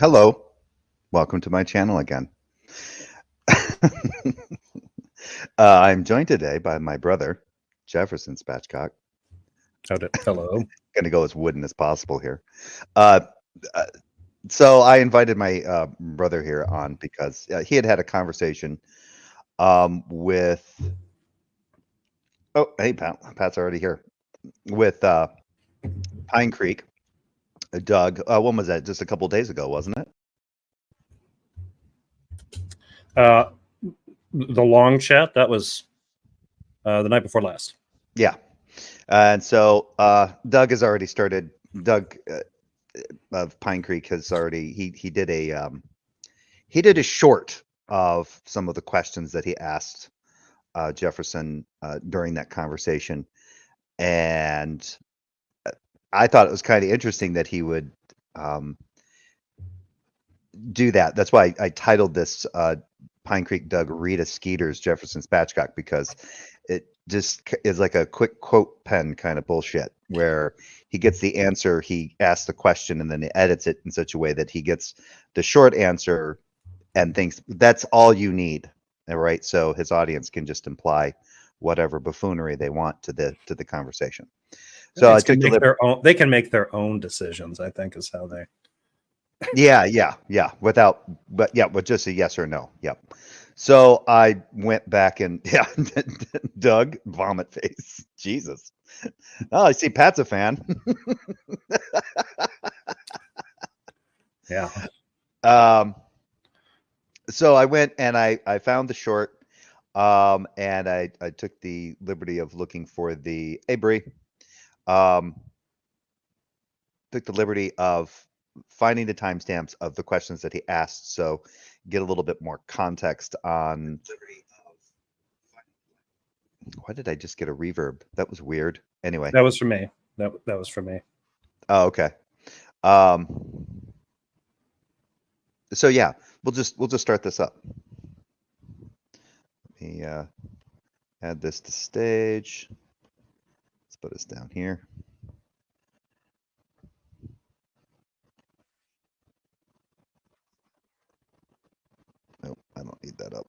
Hello, welcome to my channel again. I'm joined today by my brother, Jefferson Spatchcock. Hello. Going to go as wooden as possible here. Uh, so I invited my brother here on because he had a conversation with. Oh, hey, Pat's already here. With Pine Creek, Doug. When was that? Just a couple days ago, wasn't it? The long chat, that was the night before last. Yeah. And so Doug has already started. Doug of Pine Creek has already he did a short of some of the questions that he asked Jefferson during that conversation, and I thought it was kind of interesting that he would do that. That's why I titled this PinecreekDoug, Rita, Skeeters, Jefferson, Spatchcock, because it just is like a quick quote pen kind of bullshit where he gets the answer, he asks the question, and then he edits it in such a way that he gets the short answer and thinks that's all you need. All right, so his audience can just imply whatever buffoonery they want to the conversation. So I took they can make their own decisions, I think, is how they. Yeah. With just a yes or no. Yep. So I went back and Doug, vomit face. Jesus. Oh, I see Pat's a fan. Yeah. So I went and I found the short, and I took the liberty of looking for the Bree. Took the liberty of finding the timestamps of the questions that he asked, so get a little bit more context on. Why did I just get a reverb? That was weird. Anyway, that was for me. That was for me. Oh, okay. So yeah, we'll just start this up. Let me add this to stage. Let's put us down here. Nope, I don't need that up.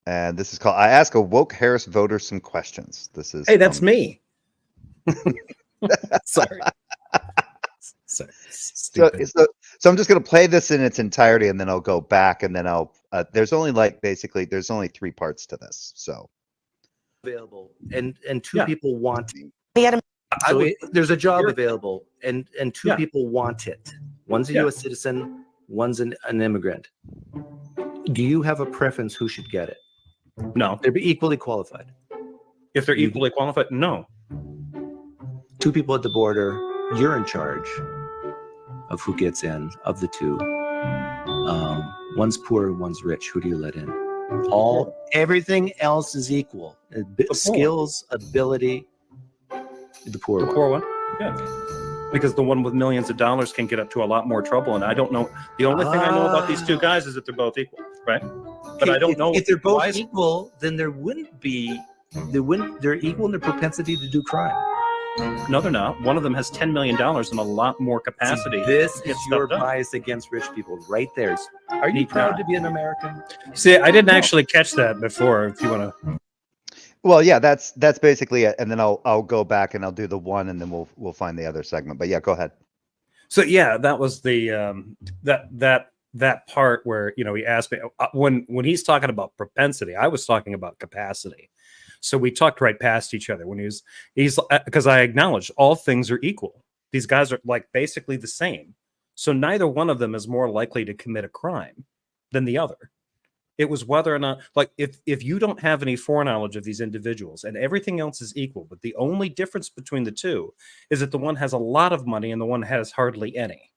And this is called I Ask a Woke Harris Voter Some Questions. This is Hey, that's me. Sorry. So I'm just going to play this in its entirety, and then I'll go back, and then I'll there's only there's only 3 parts to this. So available and two people want it. There's a job available and two people want it. One's a U.S. citizen, one's an immigrant. Do you have a preference who should get it? No. They'd be equally qualified. If they're equally qualified, no. 2 people at the border, you're in charge of who gets in of the 2. One's poor, one's rich. Who do you let in? Everything else is equal. Skills, ability. The poor one. Yeah. Because the one with millions of dollars can get up to a lot more trouble. And I don't know. The only thing I know about these 2 guys is that they're both equal, right? But I don't know if they're both equal, then there wouldn't be. They're equal in their propensity to do crime. No, they're not. One of them has $10 million and a lot more capacity. See, this is your bias against rich people right there. Are you proud to be an American? See, I didn't actually catch that before. If you want to. Well, yeah, that's basically it, and then I'll go back and I'll do the one, and then we'll find the other segment. But yeah, go ahead. So yeah, that was the that part where he asked me when he's talking about propensity, I was talking about capacity. So we talked right past each other when he's because I acknowledged all things are equal. These guys are like basically the same. So neither one of them is more likely to commit a crime than the other. It was whether or not, like, if you don't have any foreknowledge of these individuals and everything else is equal, but the only difference between the 2 is that the one has a lot of money and the one has hardly any.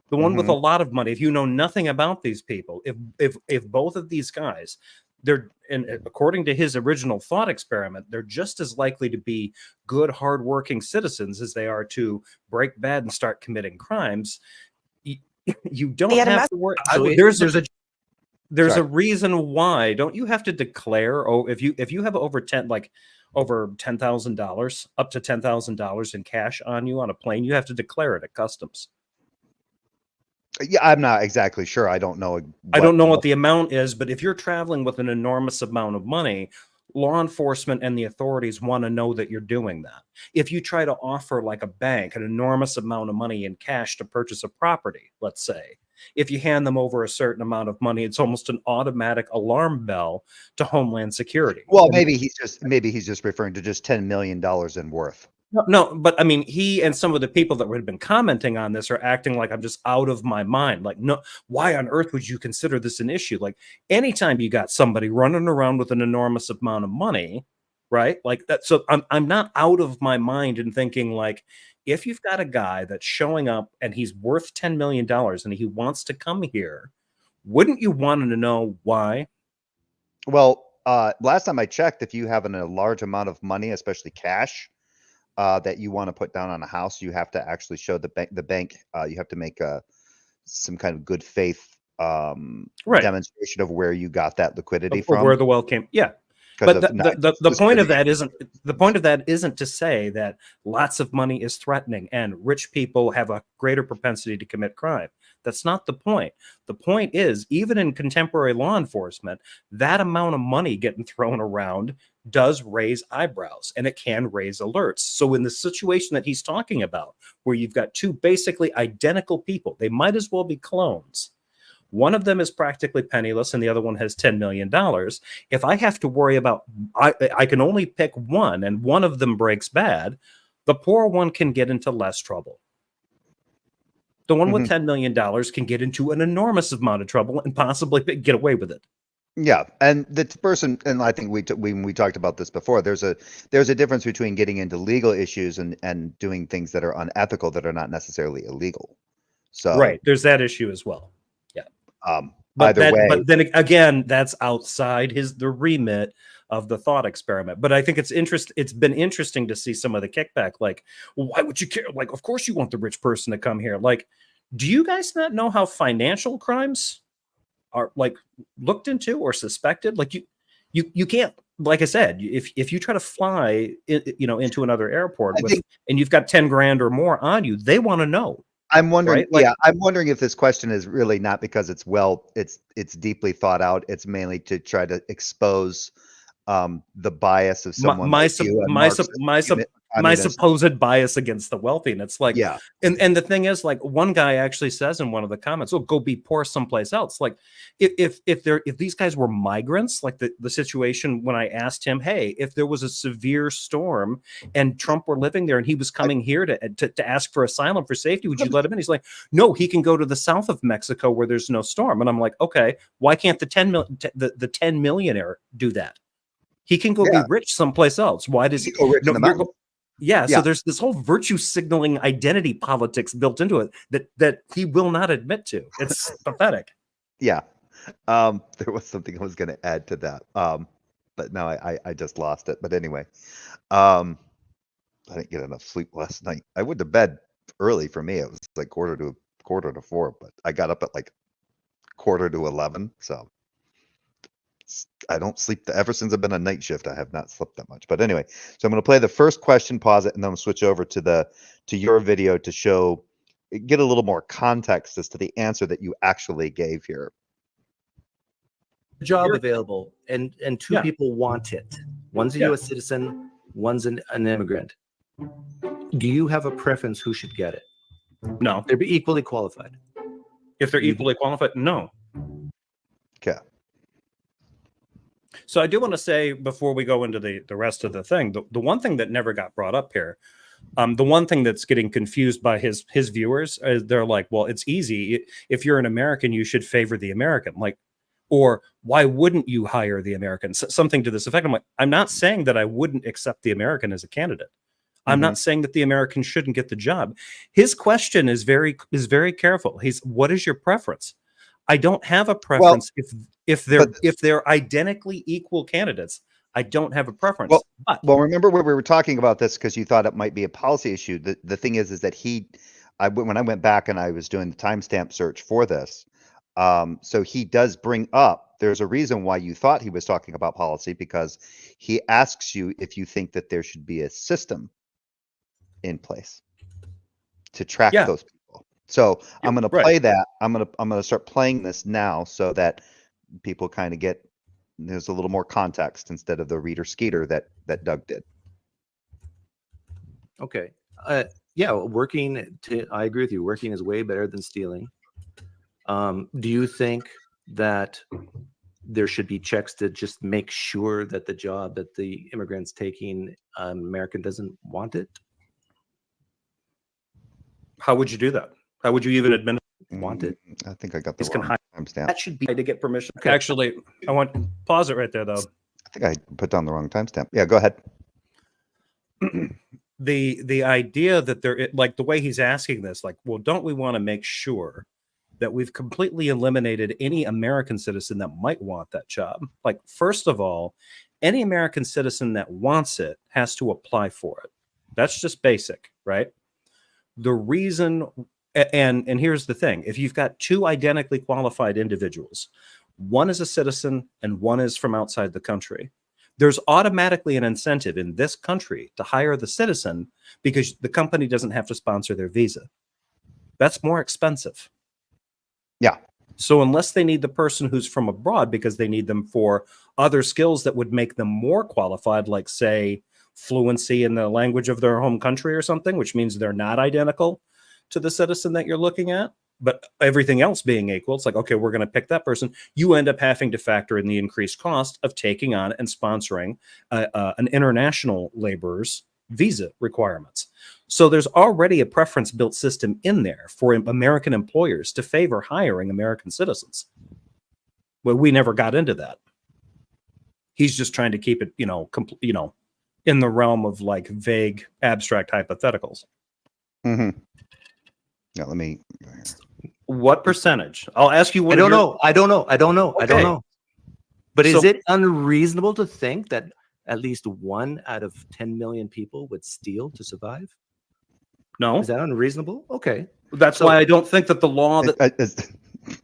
The one with a lot of money, if you know nothing about these people, if both of these guys, and according to his original thought experiment, they're just as likely to be good, hardworking citizens as they are to break bad and start committing crimes. You don't have to worry. There's a reason why. Don't you have to declare? Oh, if you have over 10, like over $10,000, up to $10,000 in cash on you on a plane, you have to declare it at customs. Yeah, I'm not exactly sure. I don't know. I don't know what the amount is, but if you're traveling with an enormous amount of money, law enforcement and the authorities want to know that you're doing that. If you try to offer, like a bank, an enormous amount of money in cash to purchase a property, let's say, if you hand them over a certain amount of money, it's almost an automatic alarm bell to Homeland Security. Well, maybe he's just referring to just $10 million in worth. No, but I mean, he and some of the people that have been commenting on this are acting like I'm just out of my mind. Like, no, why on earth would you consider this an issue? Like, anytime you got somebody running around with an enormous amount of money, right? Like that. So I'm not out of my mind in thinking, like, if you've got a guy that's showing up and he's worth $10 million and he wants to come here, wouldn't you want to know why? Well, last time I checked, if you have a large amount of money, especially cash, that you want to put down on a house, you have to actually show the bank. You have to make some kind of good faith demonstration of where you got that liquidity from, where the wealth came. Yeah. But the point of that isn't to say that lots of money is threatening and rich people have a greater propensity to commit crime. That's not the point. The point is, even in contemporary law enforcement, that amount of money getting thrown around does raise eyebrows, and it can raise alerts. So in the situation that he's talking about, where you've got two basically identical people, they might as well be clones. One of them is practically penniless and the other one has $10 million. If I have to worry about, I can only pick one and one of them breaks bad, the poor one can get into less trouble. The one with $10 million can get into an enormous amount of trouble and possibly get away with it. Yeah, and the person, and I think we talked about this before. There's a difference between getting into legal issues and doing things that are unethical that are not necessarily illegal. So right, there's that issue as well. Yeah. But then again, that's outside the remit of the thought experiment. But I think it's been interesting to see some of the kickback. Like, well, why would you care? Like, of course you want the rich person to come here. Like, do you guys not know how financial crimes are like looked into or suspected? Like you can't, like I said, if you try to fly into another airport and you've got 10 grand or more on you, they want to know. I'm wondering, right? Like, I'm wondering if this question is really not because it's deeply thought out. It's mainly to try to expose the bias of someone my supposed bias against the wealthy. And it's like, yeah. And the thing is, like, one guy actually says in one of the comments, "Oh, go be poor someplace else." Like, if these guys were migrants, like the situation when I asked him, hey, if there was a severe storm and Trump were living there and he was coming here to ask for asylum for safety, would you let him in? He's like, no, he can go to the south of Mexico where there's no storm. And I'm like, okay, why can't the 10 millionaire do that? He can go be rich someplace else. Why does he go rich in the mountains? Yeah, so there's this whole virtue signaling identity politics built into it that he will not admit to. It's pathetic. Yeah. There was something I was going to add to that. But now I just lost it. But anyway, I didn't get enough sleep last night. I went to bed early for me. It was like quarter to 4, but I got up at like 10:45. So I don't sleep. Ever since I've been on night shift, I have not slept that much. But anyway, so I'm going to play the first question, pause it, and then I'm going to switch over to your video to get a little more context as to the answer that you actually gave here. Job available, and two people want it. One's a U.S. citizen, one's an immigrant. Do you have a preference who should get it? No. They'd be equally qualified. If they're equally qualified, no. Okay. So I do want to say, before we go into the rest of the thing, the one thing that never got brought up here, the one thing that's getting confused by his viewers is they're like, well, it's easy. If you're an American, you should favor the American. Like, or why wouldn't you hire the American? Something to this effect. I'm like, I'm not saying that I wouldn't accept the American as a candidate. I'm not saying that the American shouldn't get the job. His question is very careful. What is your preference? I don't have a preference. If they're identically equal candidates, I don't have a preference. Well, remember when we were talking about this because you thought it might be a policy issue. The thing is that when I went back and I was doing the timestamp search for this, so he does bring up there's a reason why you thought he was talking about policy, because he asks you if you think that there should be a system in place to track Yeah. those people. So I'm going to Right. play that. I'm going to start playing this now so that people kind of get, there's a little more context instead of the Rita Skeeter that Doug did. Okay. Yeah, I agree with you. Working is way better than stealing. Do you think that there should be checks to just make sure that the job that the immigrant's taking, American doesn't want it? How would you do that? How would you even admit Want it? I think I got the He's gonna wrong hide. timestamp. That should be to get permission? Okay. Actually, I want pause it right there though. I think I put down the wrong timestamp. Yeah, go ahead. The idea that like the way he's asking this, like, well, don't we want to make sure that we've completely eliminated any American citizen that might want that job? Like, first of all, any American citizen that wants it has to apply for it. That's just basic, right? The reason, and here's the thing, if you've got two identically qualified individuals, one is a citizen and one is from outside the country, there's automatically an incentive in this country to hire the citizen because the company doesn't have to sponsor their visa. That's more expensive. Yeah. So unless they need the person who's from abroad because they need them for other skills that would make them more qualified, like, say, fluency in the language of their home country or something, which means they're not identical to the citizen that you're looking at, but everything else being equal, it's like, okay, we're going to pick that person. You end up having to factor in the increased cost of taking on and sponsoring an international laborer's visa requirements. So there's already a preference built system in there for American employers to favor hiring American citizens. Well, we never got into that. He's just trying to keep it, in the realm of like vague, abstract hypotheticals. Mm-hmm. Now let me. What percentage? I'll ask you. I don't know. Okay. But is So- it unreasonable to think that at least 1 out of 10 million people would steal to survive? No, Is that unreasonable? Okay. that's So- why I don't think that the law that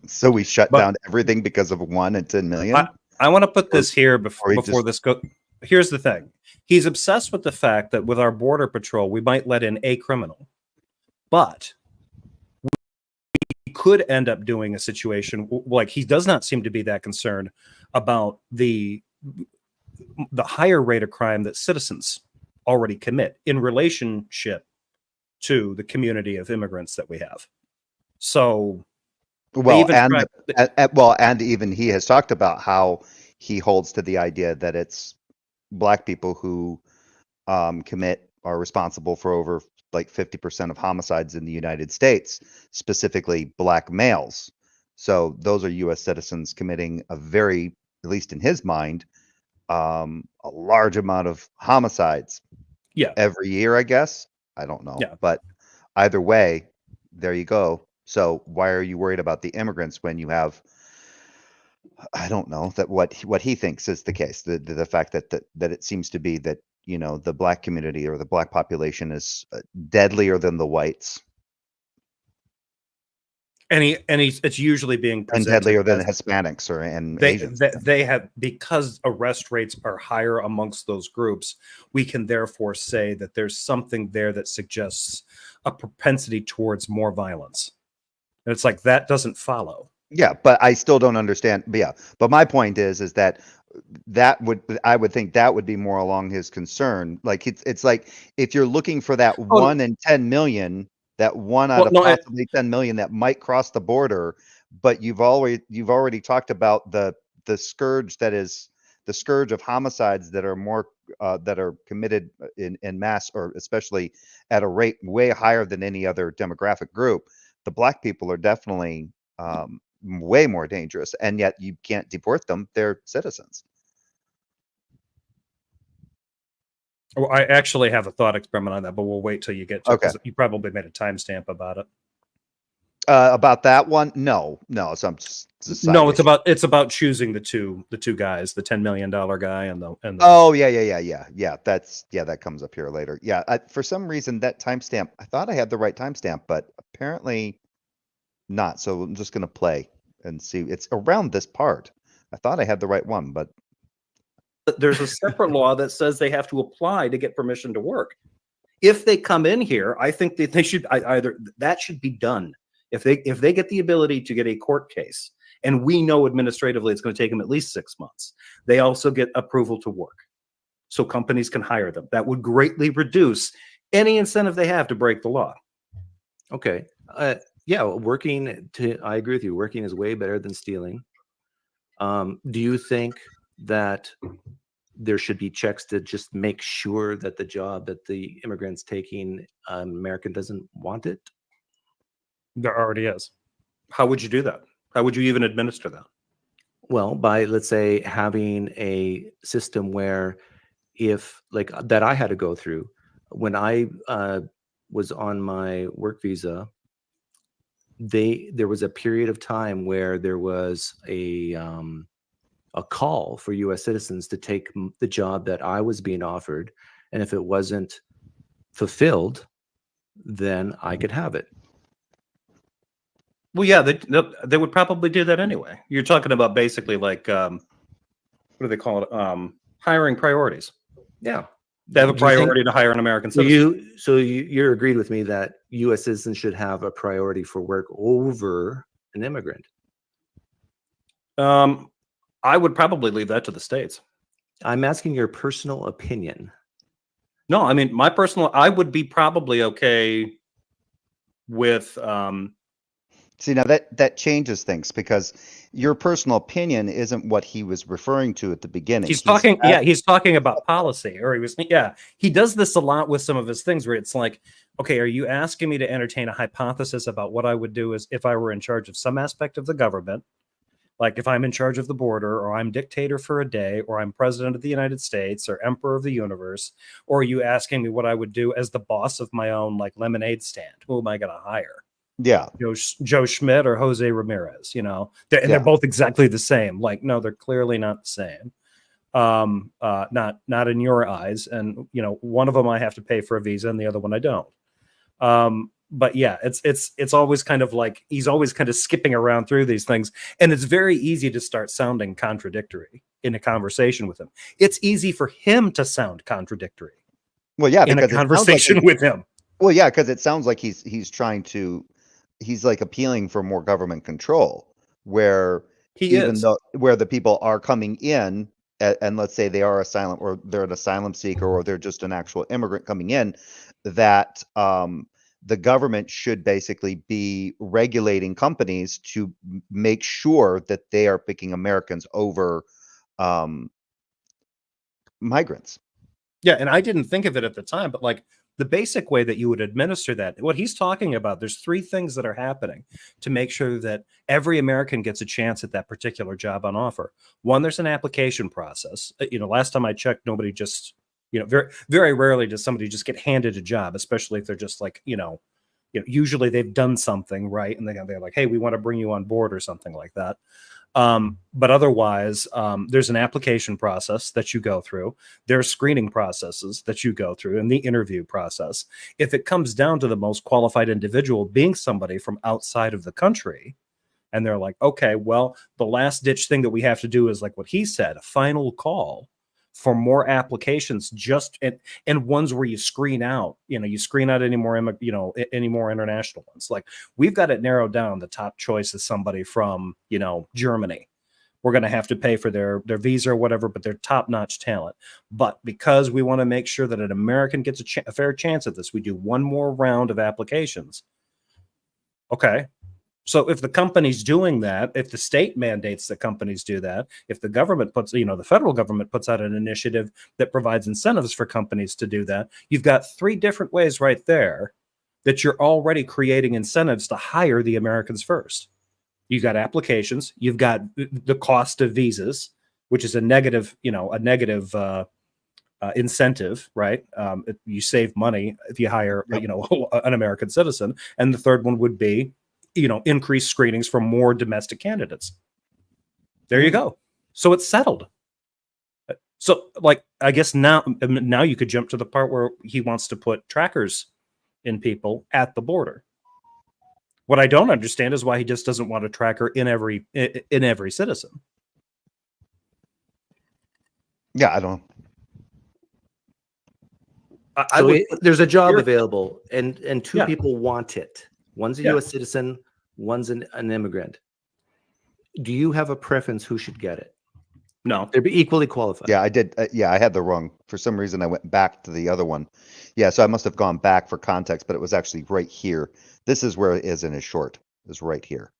So we shut But- down everything because of 1 in 10 million. I want to put this here or he before this goes. Here's the thing. He's obsessed with the fact that with our border patrol, we might let in a criminal, but we could end up doing a situation like he does not seem to be that concerned about the higher rate of crime that citizens already commit in relationship to the community of immigrants that we have. So, Well, even and even he has talked about how he holds to the idea that it's black people who are responsible for over like 50% of homicides in the United States, specifically black males. So those are U.S. citizens committing a very, at least in his mind, a large amount of homicides. Yeah. Every year, I guess. I don't know. Yeah. But either way, there you go. So why are you worried about the immigrants when you have, I don't know, that what he thinks is the case, the fact that it seems to be that, the black community or the black population is deadlier than the whites it's usually being and presented deadlier than as Hispanics and they, Asians. they have, because arrest rates are higher amongst those groups, we can therefore say that there's something there that suggests a propensity towards more violence. And it's like that doesn't follow. Yeah, but I still don't understand. But yeah, but my point is that I would think that would be more along his concern. Like it's like if you're looking for that 1 in 10 million, that 1 out of possibly 10 million that might cross the border, but you've already talked about the scourge that is the scourge of homicides that are more that are committed in mass, or especially at a rate way higher than any other demographic group. The black people are definitely way more dangerous, and yet you can't deport them. They're citizens. Well, I actually have a thought experiment on that, but we'll wait till you get to it, 'cause you probably made a timestamp about it. About that one, no. So I'm just no. It's about choosing the two guys, the $10 million guy and the. Oh yeah. That comes up here later. Yeah, for some reason that timestamp, I thought I had the right timestamp, but apparently not. So I'm just gonna play and see. It's around this part I thought I had the right one, but There's a separate law that says they have to apply to get permission to work. If they come in here, I think that they should either that should be done. If they get the ability to get a court case, and we know administratively it's going to take them at least 6 months, they also get approval to work, so companies can hire them. That would greatly reduce any incentive they have to break the law. Okay. Yeah, I agree with you. Working is way better than stealing. Do you think that there should be checks to just make sure that the job that the immigrant's taking, American doesn't want it? There already is. How would you do that? How would you even administer that? Well, by, let's say, having a system where if, like, that I had to go through when I was on my work visa, there was a period of time where there was a call for U.S. citizens to take the job that I was being offered, and if it wasn't fulfilled, then I could have it. Well, yeah, they would probably do that anyway. You're talking about basically like what do they call it? Hiring priorities. Yeah, they have a priority to hire an American citizen. You're agreed with me that U.S. citizens should have a priority for work over an immigrant. I would probably leave that to the states. I'm asking your personal opinion. No, I mean I would be probably okay with. See, now that changes things, because your personal opinion isn't what he was referring to at the beginning. He's talking about policy, or he does this a lot with some of his things where it's like, okay, are you asking me to entertain a hypothesis about what I would do as if I were in charge of some aspect of the government? Like if I'm in charge of the border, or I'm dictator for a day, or I'm president of the United States, or emperor of the universe, or are you asking me what I would do as the boss of my own like lemonade stand? Who am I going to hire? Yeah, Joe Schmidt or Jose Ramirez? They're both exactly the same. Like, no, they're clearly not the same. Not in your eyes. And one of them I have to pay for a visa, and the other one I don't. But yeah, it's always kind of like he's always kind of skipping around through these things, and it's very easy to start sounding contradictory in a conversation with him. It's easy for him to sound contradictory. Well, yeah, in a conversation with him. Well, yeah, because it sounds like he's trying to. He's like appealing for more government control, where where the people are coming in, and let's say they are asylum, or they're an asylum seeker, or they're just an actual immigrant coming in, that the government should basically be regulating companies to make sure that they are picking Americans over migrants. Yeah, and I didn't think of it at the time, but like the basic way that you would administer that, what he's talking about, there's 3 things that are happening to make sure that every American gets a chance at that particular job on offer. 1, there's an application process. Last time I checked, nobody just, very, very rarely does somebody just get handed a job, especially if they're just like, usually they've done something right, and they're like, hey, we want to bring you on board or something like that. But otherwise, there's an application process that you go through. There's screening processes that you go through, and the interview process. If it comes down to the most qualified individual being somebody from outside of the country, and they're like, okay, well, the last ditch thing that we have to do is like what he said, a final call for more applications, and ones where you screen out, any more international ones. Like we've got it narrowed down. The top choice is somebody from, Germany. We're going to have to pay for their visa or whatever, but they're top-notch talent. But because we want to make sure that an American gets a fair chance at this, we do one more round of applications. Okay. So if the company's doing that, if the state mandates that companies do that, if the government the federal government puts out an initiative that provides incentives for companies to do that, you've got 3 different ways right there that you're already creating incentives to hire the Americans first. You've got applications, you've got the cost of visas, which is a negative incentive, right? You save money if you hire, an American citizen. And the third one would be, increase screenings for more domestic candidates. There you go. So it's settled. So like, I guess now you could jump to the part where he wants to put trackers in people at the border. What I don't understand is why he just doesn't want a tracker in every citizen. Yeah, I don't. There's a job Here- available, and two Yeah. people want it. One's a Yeah. U.S. citizen, one's an immigrant. Do you have a preference who should get it? No. They'd be equally qualified. Yeah, I did. Yeah, I had the wrong. For some reason, I went back to the other one. Yeah, so I must have gone back for context, but it was actually right here. This is where it is in his short. Is right here.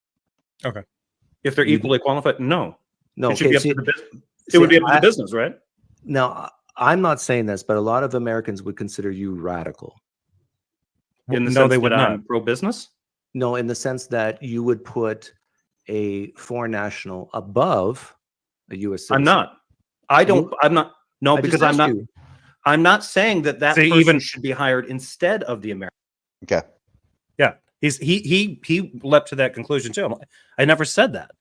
If they're equally qualified, no. No, It should okay. be up to the business. It would be up to the business, right? Now, I'm not saying this, but a lot of Americans would consider you radical. In the No, sense they would that not. I'm pro-business. No, in the sense that you would put a foreign national above a U.S. citizen. I'm not. I don't. I'm not. No, I just because I'm asked not. you. I'm not saying that that See, person even- should be hired instead of the American. Okay. Yeah, he leapt to that conclusion too. I'm like, I never said that.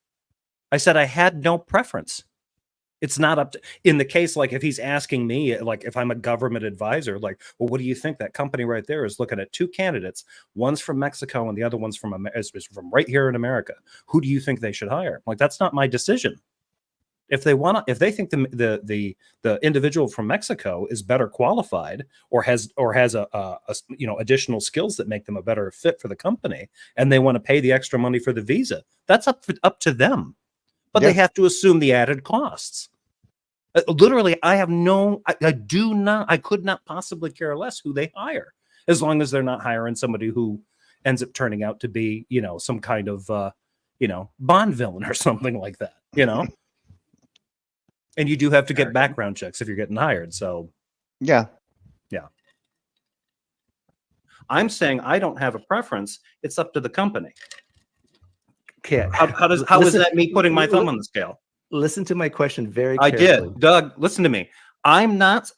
I said I had no preference. It's not up to, in the case, like if he's asking me, like if I'm a government advisor, like, well, what do you think? That company right there is looking at two candidates. One's from Mexico and the other one's from is from right here in America. Who do you think they should hire? Like, that's not my decision. If they want to, if they think the individual from Mexico is better qualified or has a additional skills that make them a better fit for the company, and they want to pay the extra money for the visa, that's up to them. But Yeah. they have to assume the added costs. Literally, I could not possibly care less who they hire, as long as they're not hiring somebody who ends up turning out to be, some kind of, Bond villain or something like that, And you do have to get background checks if you're getting hired. So, Yeah. I'm saying I don't have a preference. It's up to the company. Okay. How is that me putting my thumb on the scale? Listen to my question very I carefully. did. Doug, listen to me. I'm not,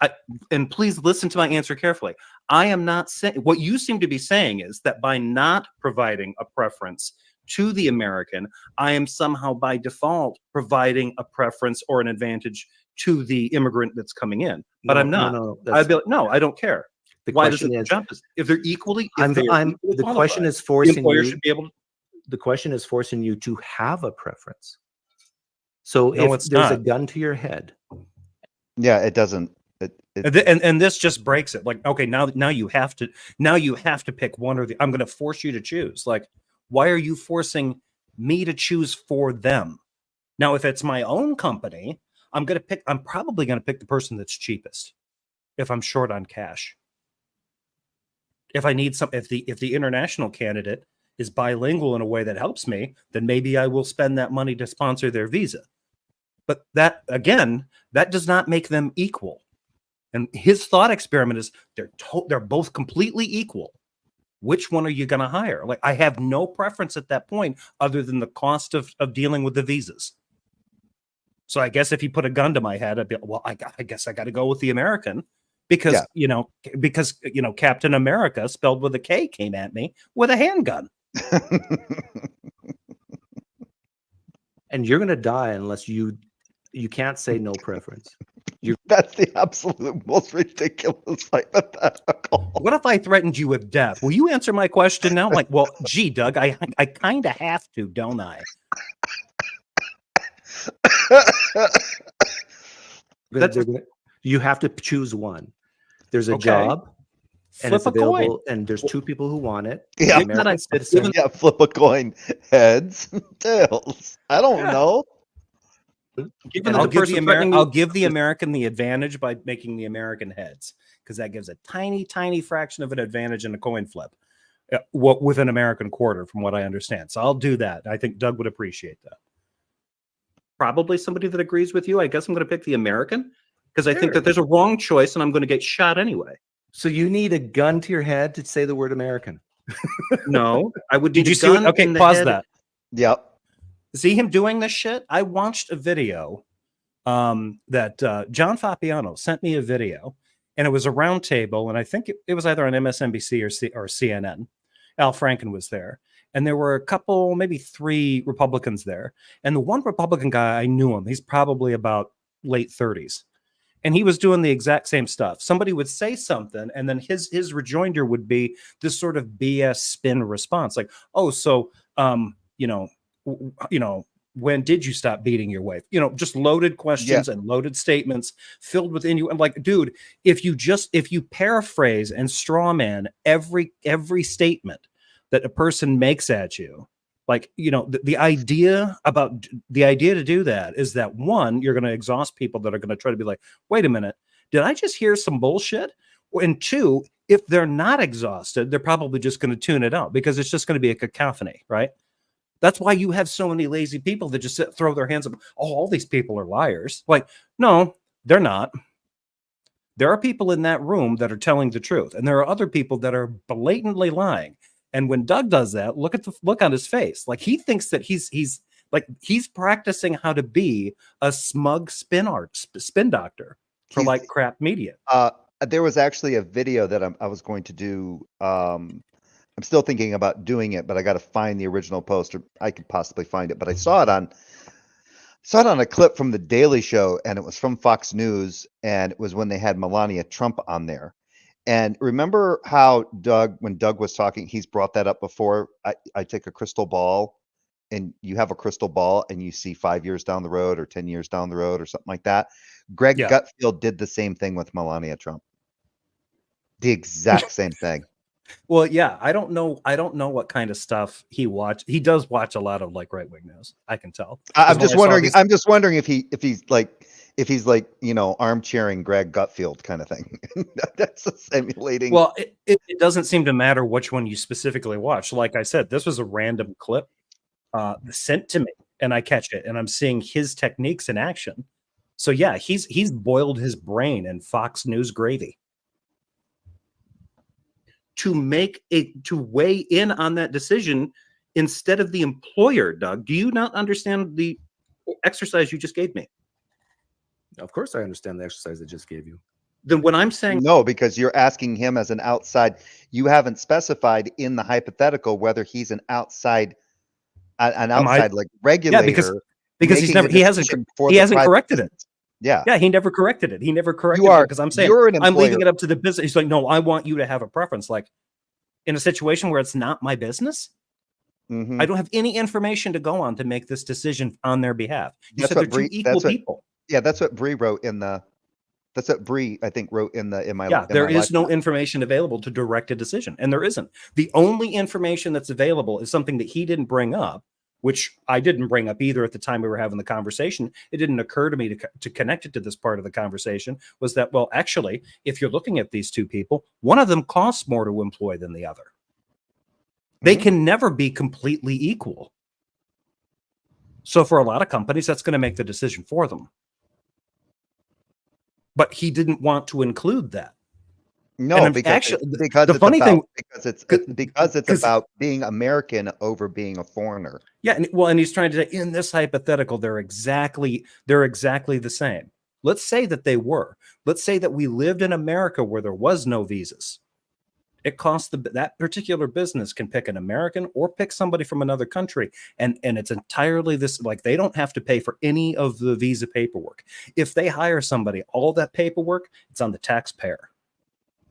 and please listen to my answer carefully. I am not saying, what you seem to be saying is that by not providing a preference to the American, I am somehow by default providing a preference or an advantage to the immigrant that's coming in. But I'm not. No, I'd be like, no, I don't care. the Why does question it is, jump? If they're equally, the question is the forcing employer you. should be able to. The question is forcing you to have a preference. So No, if it's there's a not. gun to your head, Yeah. It doesn't. And this just breaks it. Like, okay, now you have to pick one or the. I'm going to force you to choose. Like, why are you forcing me to choose for them? Now, if it's my own company, I'm probably going to pick the person that's cheapest if I'm short on cash. If I need if the international candidate is bilingual in a way that helps me, then maybe I will spend that money to sponsor their visa. But that, again, that does not make them equal. And his thought experiment is they're both completely equal. Which one are you going to hire? Like, I have no preference at that point other than the cost of dealing with the visas. So I guess if you put a gun to my head, I'd be, well, I guess I got to go with the American because, Captain America spelled with a K came at me with a handgun. and you're going to die unless you can't say no preference. That's the absolute most ridiculous hypothetical. What if I threatened you with death? Will you answer my question now? Like, well, gee, Doug, I kind of have to, don't I? You have to choose one. There's a Okay. job, and it's Flip a coin. available, and there's two people who want it. Yeah. An American citizen. Yeah, flip a coin. Heads, tails. I don't know. I'll give the American the advantage by making the American heads, because that gives a tiny, tiny fraction of an advantage in a coin flip. With an American quarter, from what I understand. So I'll do that. I think Doug would appreciate that. Probably somebody that agrees with you. I guess I'm going to pick the American because I think that there's a wrong choice and I'm going to get shot anyway. So you need a gun to your head to say the word American. No, I would. Did you see? Okay, pause that. Yep. See him doing this shit? I watched a video that John Fapiano sent me a video, and it was a round table, and I think it was either on MSNBC or CNN. Al Franken was there, and there were a couple, maybe 3 Republicans there, and the one Republican guy, I knew him. He's probably about late 30s, and he was doing the exact same stuff. Somebody would say something, and then his rejoinder would be this sort of BS spin response, like, "Oh, so when did you stop beating your wife? You know, just loaded questions and loaded statements filled with innuendo. I'm like, dude, if you paraphrase and straw man every statement that a person makes at you, like, you know, the idea to do that is that, one, you're going to exhaust people that are going to try to be like, wait a minute, did I just hear some bullshit? And two, if they're not exhausted, they're probably just going to tune it out because it's just going to be a cacophony, right? That's why you have so many lazy people that just throw their hands up. Oh, all these people are liars. Like, no, they're not. There are people in that room that are telling the truth, and there are other people that are blatantly lying. And when Doug does that, look at the look on his face. Like, he thinks that he's practicing how to be a smug spin doctor for like crap media. There was actually a video that I was going to do. I'm still thinking about doing it, but I got to find the original post, or I could possibly find it. But I saw it on a clip from the Daily Show, and it was from Fox News, and it was when they had Melania Trump on there. And remember how when Doug was talking, he's brought that up before. I take a crystal ball, and you have a crystal ball, and you see 5 years down the road or 10 years down the road or something like that. Greg Gutfield did the same thing with Melania Trump. The exact same thing. Well, yeah, I don't know what kind of stuff he watched. He does watch a lot of like right-wing news. I can tell. I'm just wondering if he's like, you know, armchairing Greg Gutfield kind of thing. That's simulating. Well, it doesn't seem to matter which one you specifically watch. Like I said, this was a random clip sent to me, and I catch it, and I'm seeing his techniques in action. So yeah, he's boiled his brain in Fox News gravy to weigh in on that decision instead of the employer. Doug, do you not understand the exercise you just gave me? Of course I understand the exercise I just gave you. Then when I'm saying no, because you're asking him as an outside, you haven't specified in the hypothetical whether he's an outside like regulator. Yeah, because he hasn't corrected it. Yeah, he never corrected it. He never corrected it because I'm saying I'm leaving it up to the business. He's like, no, I want you to have a preference. Like, in a situation where it's not my business, I don't have any information to go on to make this decision on their behalf. You said they're two equal people. Yeah, that's what Bree wrote in the. That's what Bree, I think, wrote in my. Yeah, there is no information available to direct a decision, and there isn't. The only information that's available is something that he didn't bring up, which I didn't bring up either at the time we were having the conversation. It didn't occur to me to connect it to this part of the conversation, was that, well, actually, if you're looking at these two people, one of them costs more to employ than the other. They can never be completely equal. So for a lot of companies, that's going to make the decision for them. But he didn't want to include that. No, because it's about being American over being a foreigner. Yeah, and he's trying to say in this hypothetical, they're exactly the same. Let's say that they were. Let's say that we lived in America where there was no visas. It costs that particular business can pick an American or pick somebody from another country, and it's entirely this. Like, they don't have to pay for any of the visa paperwork. If they hire somebody, all that paperwork, it's on the taxpayer.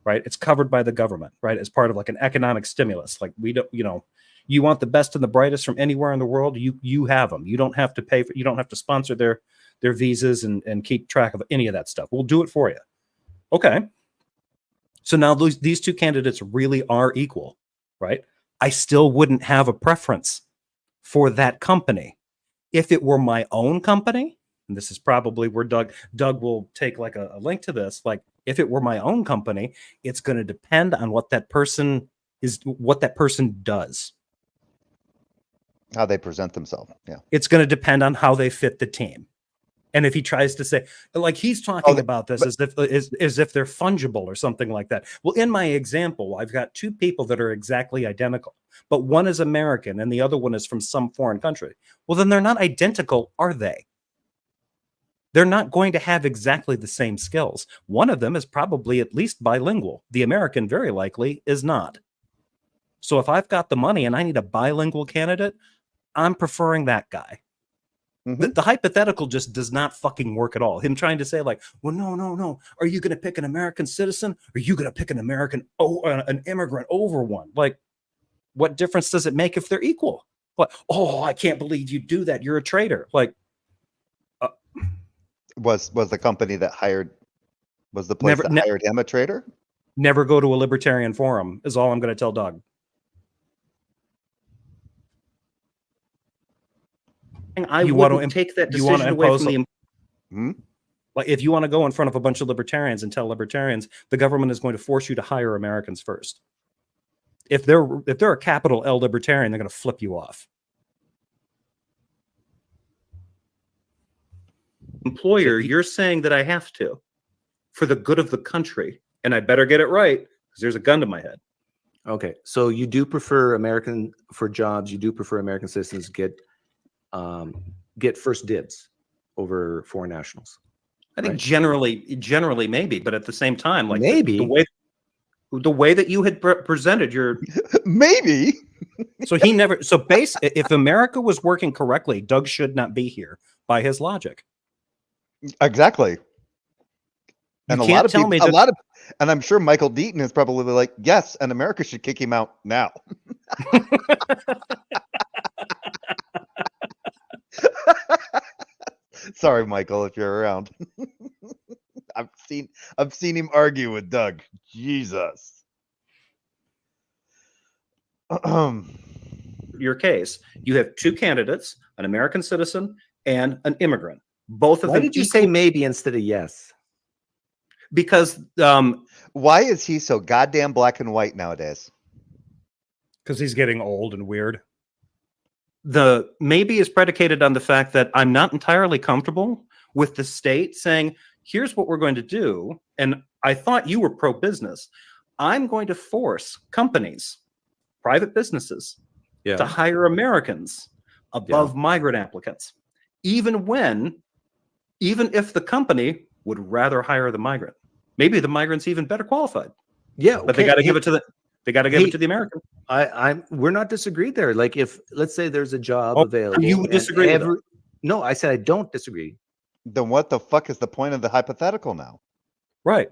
Right, it's covered by the government, right, as part of like an economic stimulus. Like, we don't, you know, you want the best and the brightest from anywhere in the world, you have them. You don't have to pay for, you don't have to sponsor their visas and keep track of any of that stuff. We'll do it for you. Okay. So now these two candidates really are equal, right? I still wouldn't have a preference for that company. If it were my own company, and this is probably where Doug will take like a link to this, like, if it were my own company, it's going to depend on what that person does. How they present themselves. Yeah. It's going to depend on how they fit the team. And if he tries to say, like, he's talking about this as if they're fungible or something like that. Well, in my example, I've got two people that are exactly identical, but one is American and the other one is from some foreign country. Well, then they're not identical, are they? They're not going to have exactly the same skills. One of them is probably at least bilingual. The American very likely is not. So if I've got the money and I need a bilingual candidate, I'm preferring that guy. The hypothetical just does not fucking work at all. Him trying to say like, well, no. Are you going to pick an American citizen? Or are you going to pick an an immigrant over one? Like, what difference does it make if they're equal? Like, oh, I can't believe you do that. You're a traitor. Like, Was the company that hired, was the place that hired him a traitor? never go to a libertarian forum is all I'm going to tell Doug. I wouldn't take that decision away from the. Like, if you want to go in front of a bunch of libertarians and tell libertarians the government is going to force you to hire Americans first, if they're a capital L libertarian, they're going to flip you off. Employer, you're saying that I have to, for the good of the country, and I better get it right because there's a gun to my head. Okay, so you do prefer American for jobs. You do prefer American citizens get first dibs over foreign nationals. I think generally maybe, but at the same time, like maybe the way that you had presented your maybe. So he never. So if America was working correctly, Doug should not be here by his logic. Exactly. And you can't tell me that, and I'm sure Michael Deaton is probably like, yes, and America should kick him out now. Sorry, Michael, if you're around. I've seen him argue with Doug. Jesus. Your case, you have two candidates, an American citizen and an immigrant. Both of them. Why did you say maybe instead of yes? Because why is he so goddamn black and white nowadays? Because he's getting old and weird. The maybe is predicated on the fact that I'm not entirely comfortable with the state saying, here's what we're going to do. And I thought you were pro-business. I'm going to force companies, private businesses, to hire Americans above migrant applicants, even if the company would rather hire the migrant. Maybe the migrant's even better qualified. Yeah, but they got to give it to the American. We're not disagreed there. Like, if let's say there's a job available, you would disagree with that. No, I said I don't disagree. Then what the fuck is the point of the hypothetical now? Right.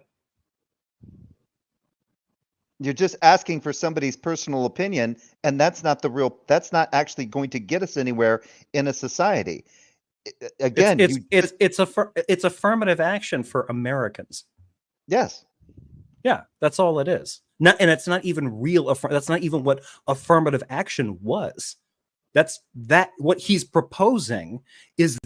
You're just asking for somebody's personal opinion, and that's not actually going to get us anywhere in a society. Again, it's affirmative action for Americans. Yes. Yeah, that's all it is. And it's not even real. That's not even what affirmative action was. What he's proposing is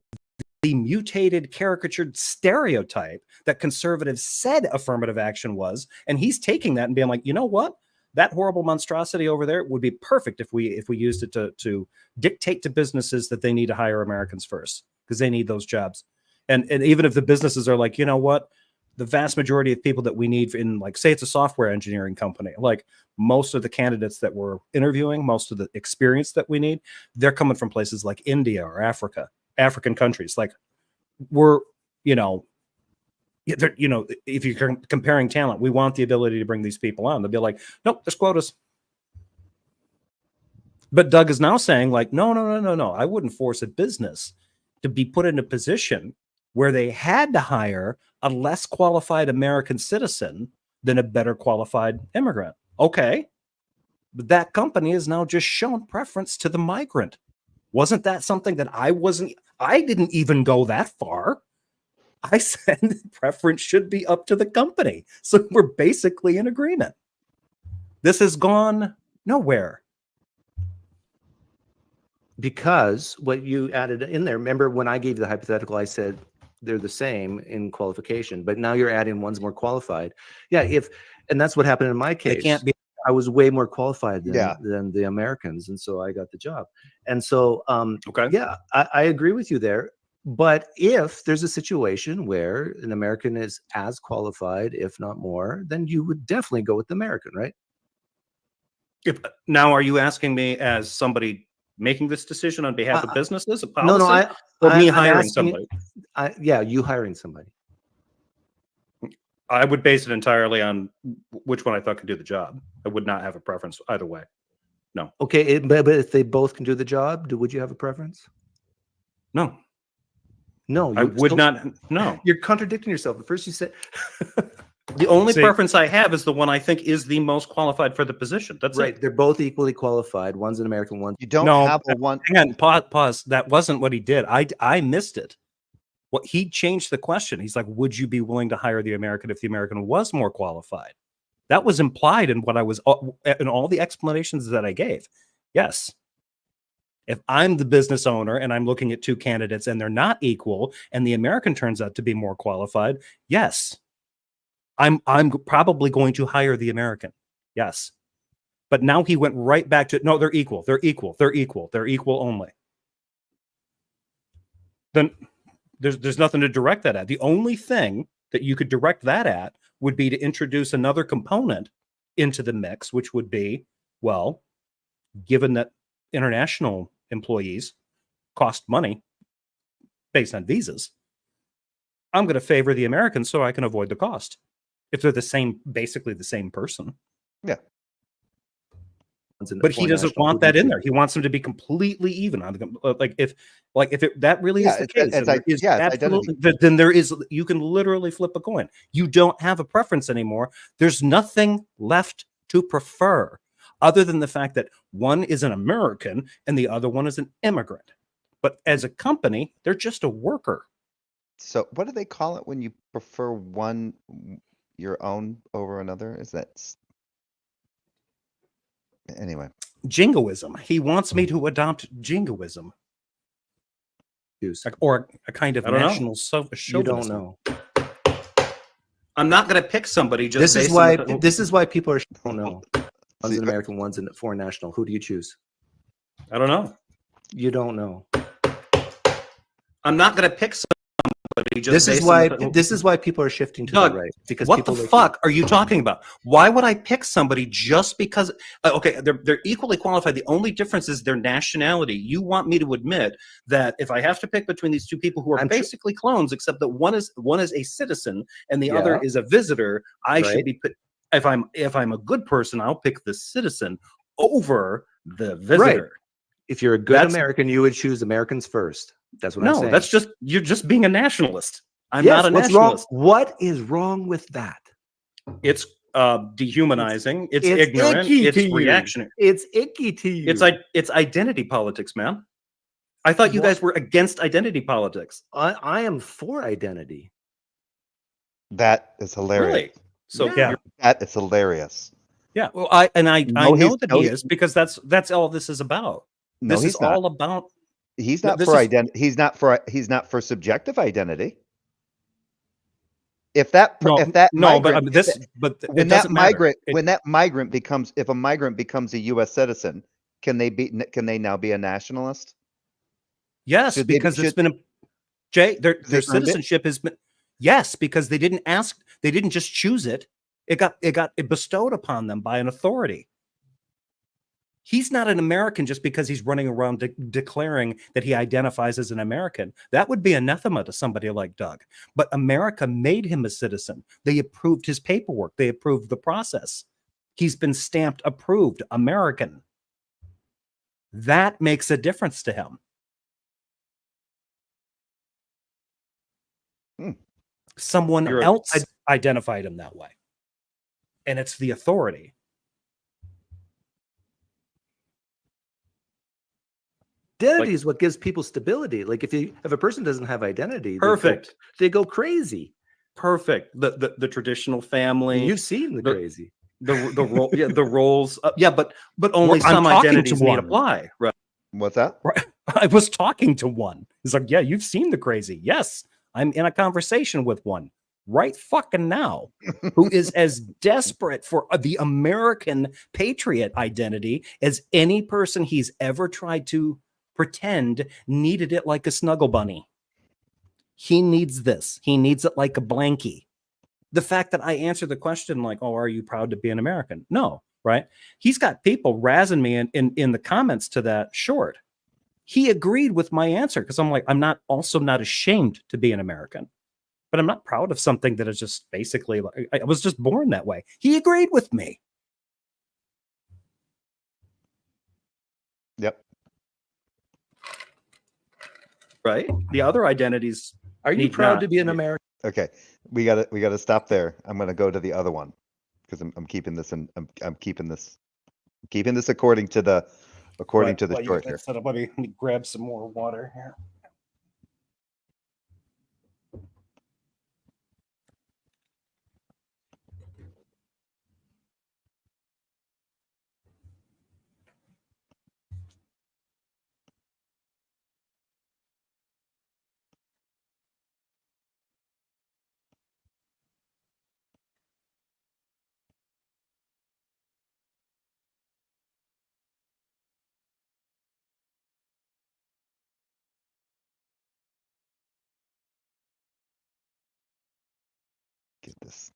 the mutated, caricatured stereotype that conservatives said affirmative action was, and he's taking that and being like, you know what? That horrible monstrosity over there would be perfect if we used it to dictate to businesses that they need to hire Americans first because they need those jobs. And even if the businesses are like, you know what? The vast majority of people that we need in, like, say it's a software engineering company, like most of the candidates that we're interviewing, most of the experience that we need, they're coming from places like India or African countries. Like, we're, if you're comparing talent, we want the ability to bring these people on. They'll be like, nope, there's quotas. But Doug is now saying, like, no. I wouldn't force a business to be put in a position where they had to hire a less qualified American citizen than a better qualified immigrant. Okay. But that company has now just shown preference to the migrant. Wasn't that something that I didn't even go that far. I said preference should be up to the company. So we're basically in agreement. This has gone nowhere. Because what you added in there, remember when I gave the hypothetical, I said they're the same in qualification, but now you're adding one's more qualified. Yeah, and that's what happened in my case. They can't be. I was way more qualified than the Americans, and so I got the job. And so, I agree with you there. But if there's a situation where an American is as qualified, if not more, then you would definitely go with the American, right? Now, are you asking me as somebody making this decision on behalf of businesses, a policy, or me hiring somebody? You hiring somebody. I would base it entirely on which one I thought could do the job. I would not have a preference either way. No. Okay, but if they both can do the job, would you have a preference? No. No, I would not. No, you're contradicting yourself. At first, you said The only See- preference I have is the one I think is the most qualified for the position. That's Right. it. They're both equally qualified. One's an American, one's You don't No, have a one. Hang on, pause. That wasn't what he did. I missed it. What he changed the question. He's like, would you be willing to hire the American if the American was more qualified? That was implied in what I was in all the explanations that I gave. Yes. If I'm the business owner and I'm looking at two candidates and they're not equal and the American turns out to be more qualified, yes. I'm probably going to hire the American. Yes. But now he went right back to no, they're equal. They're equal. They're equal. They're equal only. Then there's nothing to direct that at. The only thing that you could direct that at would be to introduce another component into the mix, which would be, well, given that international employees cost money based on visas, I'm going to favor the Americans so I can avoid the cost. If they're the same, basically the same person. Yeah. But he doesn't want that in there. He wants them to be completely even on the that really is the case. Then there is, you can literally flip a coin. You don't have a preference anymore. There's nothing left to prefer other than the fact that one is an American and the other one is an immigrant. But as a company, they're just a worker. So what do they call it when you prefer one, your own over another? Is that anyway? Jingoism. He wants me to adopt jingoism, or a kind of national chauvinism. You don't know. I'm not going to pick somebody just. This is why people don't know. One's an American, one's a foreign national. Who do you choose? I don't know. You don't know. I'm not going to pick somebody. This is why people are shifting to Doug, the right. Because what the fuck are you talking about? Why would I pick somebody just because? Okay, they're equally qualified. The only difference is their nationality. You want me to admit that if I have to pick between these two people who are basically clones, except that one is a citizen and the other is a visitor, I should be put. If I'm a good person, I'll pick the citizen over the visitor. Right. If you're a good American, you would choose Americans first. That's what I'm saying. No, that's just, you're just being a nationalist. I'm not a nationalist. What is wrong with that? It's dehumanizing. It's ignorant. It's reactionary. It's icky to you. It's identity politics, man. I thought you guys were against identity politics. I am for identity. That is hilarious. Really? So yeah, that is hilarious. Yeah. Well, I know that he is, because that's all this is about. No, this is all about. He's not for identity. He's not for subjective identity. If that migrant becomes, if a migrant becomes a U.S. citizen, can they now be a nationalist? Yes, because it's been their citizenship has been, yes, because they didn't just choose it. It got bestowed upon them by an authority. He's not an American just because he's running around declaring that he identifies as an American. That would be anathema to somebody like Doug. But America made him a citizen. They approved his paperwork. They approved the process. He's been stamped approved American. That makes a difference to him. Someone else identified him that way. And it's the authority. Identity is what gives people stability. Like if a person doesn't have identity, perfect, they go crazy. Perfect. The traditional family. And you've seen the crazy. The role, yeah, the roles. But only some identities may apply. Right. What's that? Right. I was talking to one. He's like, yeah, you've seen the crazy. Yes, I'm in a conversation with one right fucking now, who is as desperate for the American patriot identity as any person he's ever tried to pretend needed it, like a snuggle bunny. He needs this. He needs it like a blankie. The fact that I answered the question like, oh, are you proud to be an American? No, right? He's got people razzing me in the comments to that short. He agreed with my answer because I'm like, I'm not ashamed to be an American, but I'm not proud of something that is just basically like, I was just born that way. He agreed with me. Yep. Right? The other identities. Are you proud to be an American? Okay, we gotta stop there. I'm gonna go to the other one because I'm keeping this and I'm keeping this according to the While you short get here. that set up, let me grab some more water here. Get this.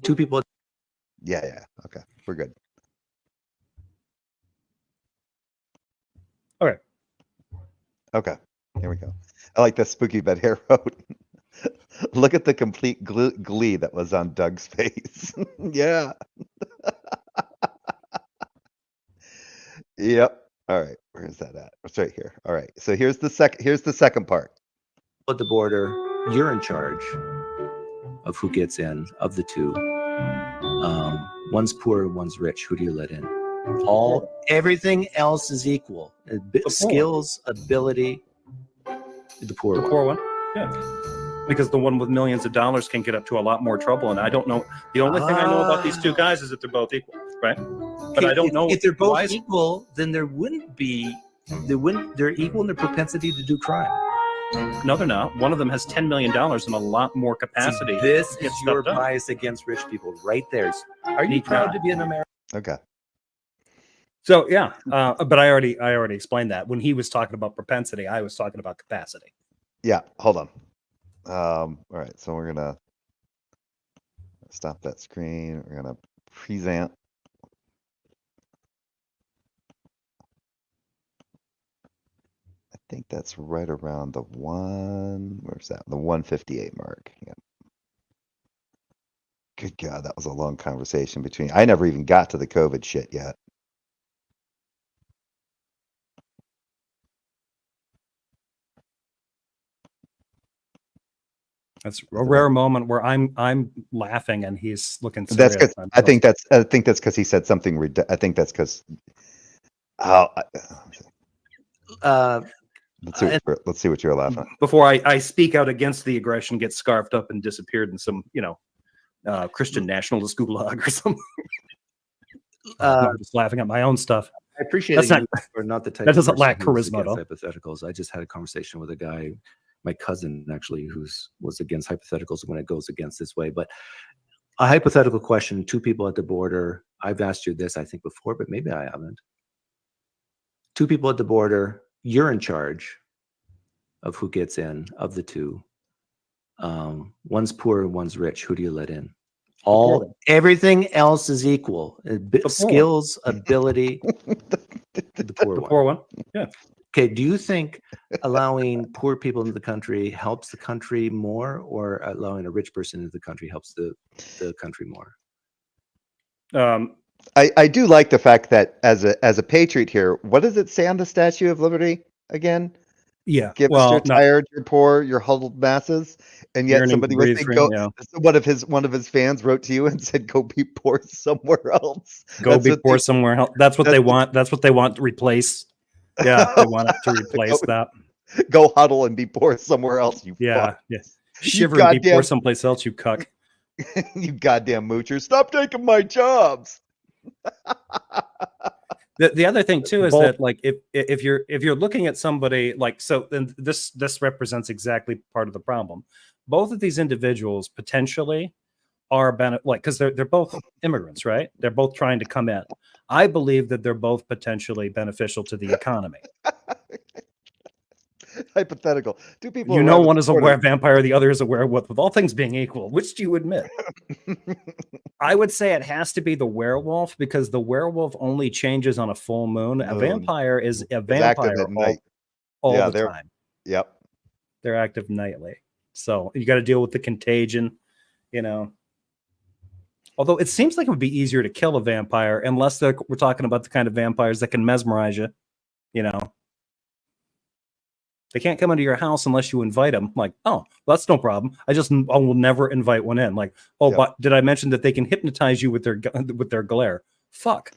Two people. Yeah. Okay, we're good. Okay. Okay, here we go. I like that Spooky Bed Hair wrote. Look at the complete glee that was on Doug's face. Yeah. Yep. All right. Where is that at? It's right here. All right. So here's the second part. At the border, you're in charge of who gets in of the two. One's poor, one's rich. Who do you let in? Everything else is equal. Skills, ability. The poor one. Poor one. Yeah. Because the one with millions of dollars can get up to a lot more trouble. And I don't know. The only thing I know about these two guys is that they're both equal, right? But I don't know if they're both why equal, then there wouldn't be. They're equal in their propensity to do crime. No, they're not. One of them has $10 million and a lot more capacity. See, this to is get your stuff done. bias against rich people, right there. Are you Need proud not. to be an American? Okay. So yeah, but I already explained that. When he was talking about propensity, I was talking about capacity. Yeah. Hold on. All right. So we're gonna stop that screen. We're gonna present. I think that's right around the where's that? The 158 mark. Yeah. Good God, that was a long conversation between. I never even got to the COVID shit yet. That's a rare moment where I'm laughing and he's looking That's serious. because I think that's because he said something. I think that's because. Oh, let's see what you're laughing at. Before I speak out against the aggression, get scarfed up and disappeared in some Christian nationalist gulag or something. I'm just laughing at my own stuff. I appreciate That's that not- you are not the type that of doesn't person lack who's charisma, against though. hypotheticals. I just had a conversation with a guy, my cousin actually, was against hypotheticals when it goes against this way. But a hypothetical question: two people at the border. I've asked you this, I think, before, but maybe I haven't. Two people at the border. You're in charge of who gets in of the two. One's poor, one's rich. Who do you let in? Everything else is equal. Skills, ability. The poor one. Yeah. Okay. Do you think allowing poor people into the country helps the country more, or allowing a rich person into the country helps the country more? I do like the fact that as a patriot here, what does it say on the Statue of Liberty again? Yeah. Give us your tired, your poor, your huddled masses, and yet somebody would think one of his fans wrote to you and said, "Go be poor somewhere else." Go be poor somewhere else. That's what they want. That's what they want to replace. Yeah, they want it to replace that. Go huddle and be poor somewhere else. You fuck. Yes. Shiver and be poor someplace else. You cuck. You goddamn moochers! Stop taking my jobs. The other thing too is that like if you're looking at somebody like so, then this represents exactly part of the problem. Both of these individuals potentially are because they're both immigrants, right? They're both trying to come in. I believe that they're both potentially beneficial to the economy. Hypothetical. Two people. One is a vampire, the other is a werewolf. With all things being equal, which do you admit? I would say it has to be the werewolf because the werewolf only changes on a full moon. A vampire is a vampire all the time. Yep. They're active nightly. So you got to deal with the contagion, Although it seems like it would be easier to kill a vampire unless we're talking about the kind of vampires that can mesmerize you. You know, they can't come into your house unless you invite them. I'm like, oh, that's no problem. I will never invite one in. Like, oh, Yep. but did I mention that they can hypnotize you with their glare? Fuck.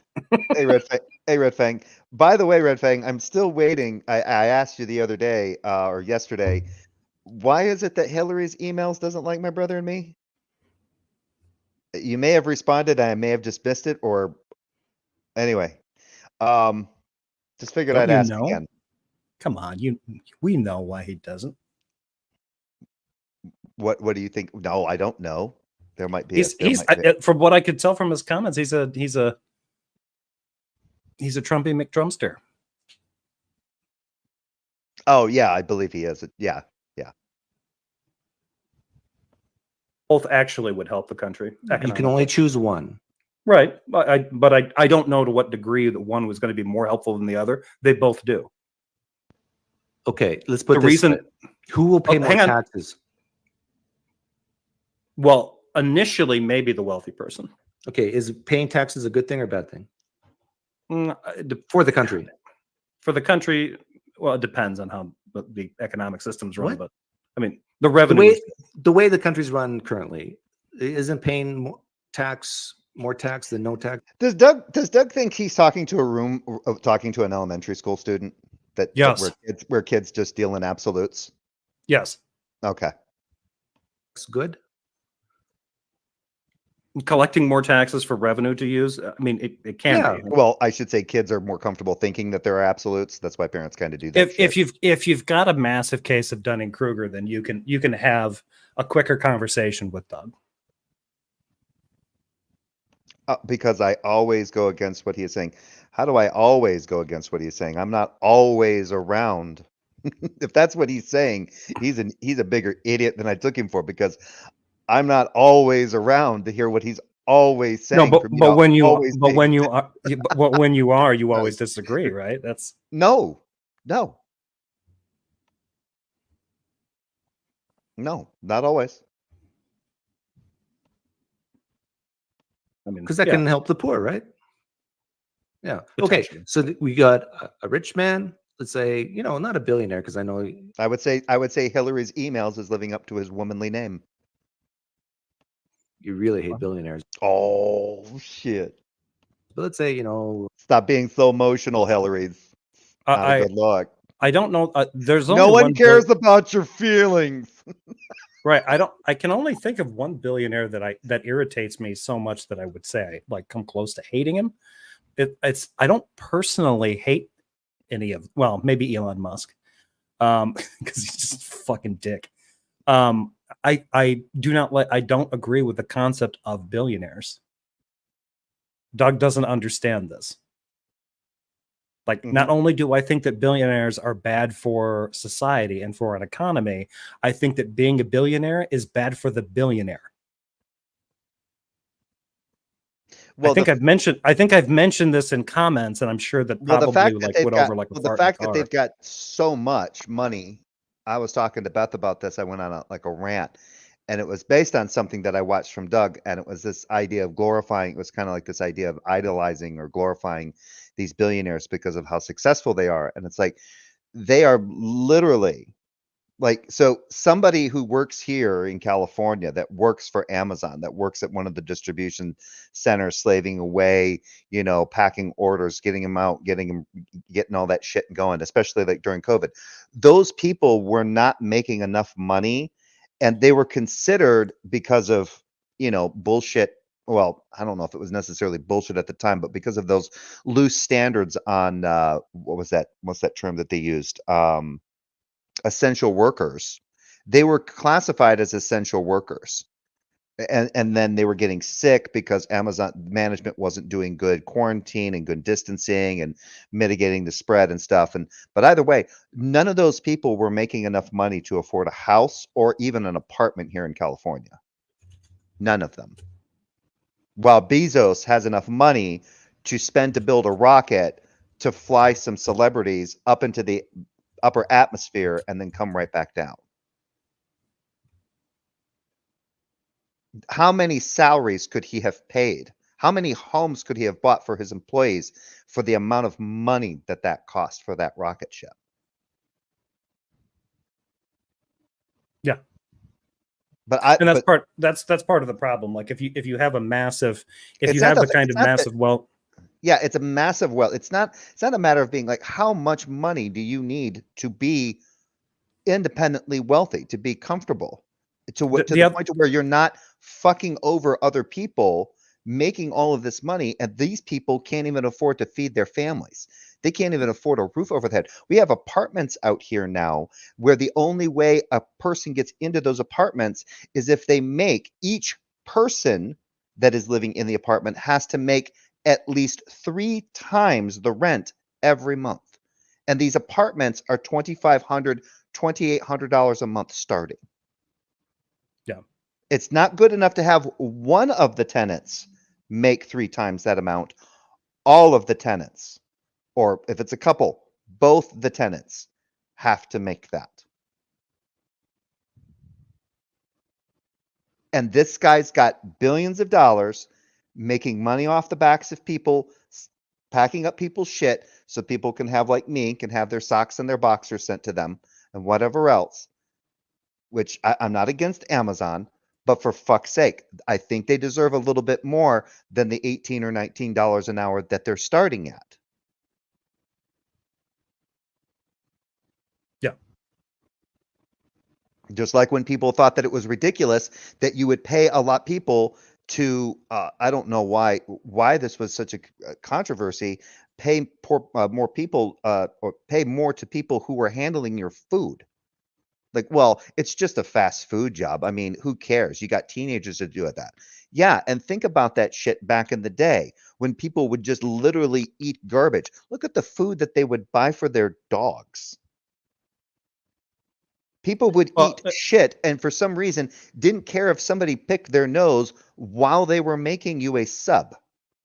Hey, Red Fang. By the way, Red Fang, I'm still waiting. I asked you the other day or yesterday, why is it that Hillary's emails doesn't like my brother and me? You may have responded, I may have just missed it, or anyway. Just figured Don't I'd you ask know? again. Come on, we know why he doesn't. What do you think? No, I don't know. There might be. He's from what I could tell from his comments, he's a Trumpy McDrumster. Oh yeah, I believe he is. Yeah. Both actually would help the country. You can only choose one. Right. But I don't know to what degree that one was going to be more helpful than the other. They both do. Okay, let's put The this reason- way. Who will pay more hang on. taxes? Well, initially, maybe the wealthy person. Okay, is paying taxes a good thing or a bad thing for the country? For the country, well, it depends on how the economic system's run. What? But I mean, the revenue. The way the country's run currently, isn't paying more tax than no tax? Does Doug think he's talking to an elementary school student? Yes. Where kids just deal in absolutes? Yes. Okay. It's good. Collecting more taxes for revenue to use. I mean, it can be. Well, I should say kids are more comfortable thinking that there are absolutes. That's why parents kind of do that. If you've got a massive case of Dunning-Kruger, then you can have a quicker conversation with Doug. Because I always go against what he is saying. How do I always go against what he's saying? I'm not always around. If that's what he's saying, he's a bigger idiot than I took him for, because I'm not always around to hear what he's always saying. No, but when you are, you always disagree, right? That's no, not always. I mean, because that can help the poor, right? Yeah. Okay. So we got a rich man. Let's say, not a billionaire, because I know. I would say Hillary's emails is living up to his womanly name. You really hate billionaires. Oh shit! But let's say, stop being so emotional, Hillary's. Good luck. I don't know. There's only no one cares about your feelings. Right. I can only think of one billionaire that irritates me so much that I would say I come close to hating him. I don't personally hate any of, well, maybe Elon Musk, because he's just a fucking dick. I don't agree with the concept of billionaires. Doug doesn't understand this. Like, not only do I think that billionaires are bad for society and for an economy, I think that being a billionaire is bad for the billionaire. Well, I think I've mentioned this in comments, and I'm sure that probably the fact that they've got so much money. I was talking to Beth about this. I went on a rant, and it was based on something that I watched from Doug, and it was this idea of glorifying. It was kind of like this idea of idolizing or glorifying these billionaires because of how successful they are. And it's like, they are literally so somebody who works here in California, that works for Amazon, that works at one of the distribution centers, slaving away, packing orders, getting them out, getting all that shit going, especially like during COVID, those people were not making enough money, and they were considered, because of, bullshit. Well, I don't know if it was necessarily bullshit at the time, but because of those loose standards on what's that term that they used? Essential workers. They were classified as essential workers. And then they were getting sick because Amazon management wasn't doing good quarantine and good distancing and mitigating the spread and stuff. But either way, none of those people were making enough money to afford a house or even an apartment here in California. None of them. While Bezos has enough money to spend to build a rocket to fly some celebrities up into the upper atmosphere and then come right back down. How many salaries could he have paid? How many homes could he have bought for his employees for the amount of money that cost for that rocket ship? Yeah. But And that's part of the problem. Like if you have a massive, if you have the kind of massive wealth. Yeah, it's a massive wealth. It's not a matter of being like, how much money do you need to be independently wealthy, to be comfortable, to the point to where you're not fucking over other people making all of this money, and these people can't even afford to feed their families. They can't even afford a roof over their head. We have apartments out here now where the only way a person gets into those apartments is if they make, each person that is living in the apartment has to make at least 3 times the rent every month. And these apartments are $2,500, $2,800 a month starting. Yeah. It's not good enough to have one of the tenants make 3 times that amount. All of the tenants, or if it's a couple, both the tenants have to make that. And this guy's got billions of dollars making money off the backs of people, packing up people's shit so people can have, like me, can have their socks and their boxers sent to them and whatever else, which I'm not against Amazon, but for fuck's sake, I think they deserve a little bit more than the $18 or $19 an hour that they're starting at. Yeah. Just like when people thought that it was ridiculous that you would pay a lot of people to, I don't know why this was such a controversy, pay more people, or pay more to people who were handling your food. Like, well, it's just a fast food job. I mean, who cares? You got teenagers to do that. Yeah, and think about that shit back in the day when people would just literally eat garbage. Look at the food that they would buy for their dogs. People would eat shit and for some reason didn't care if somebody picked their nose while they were making you a sub.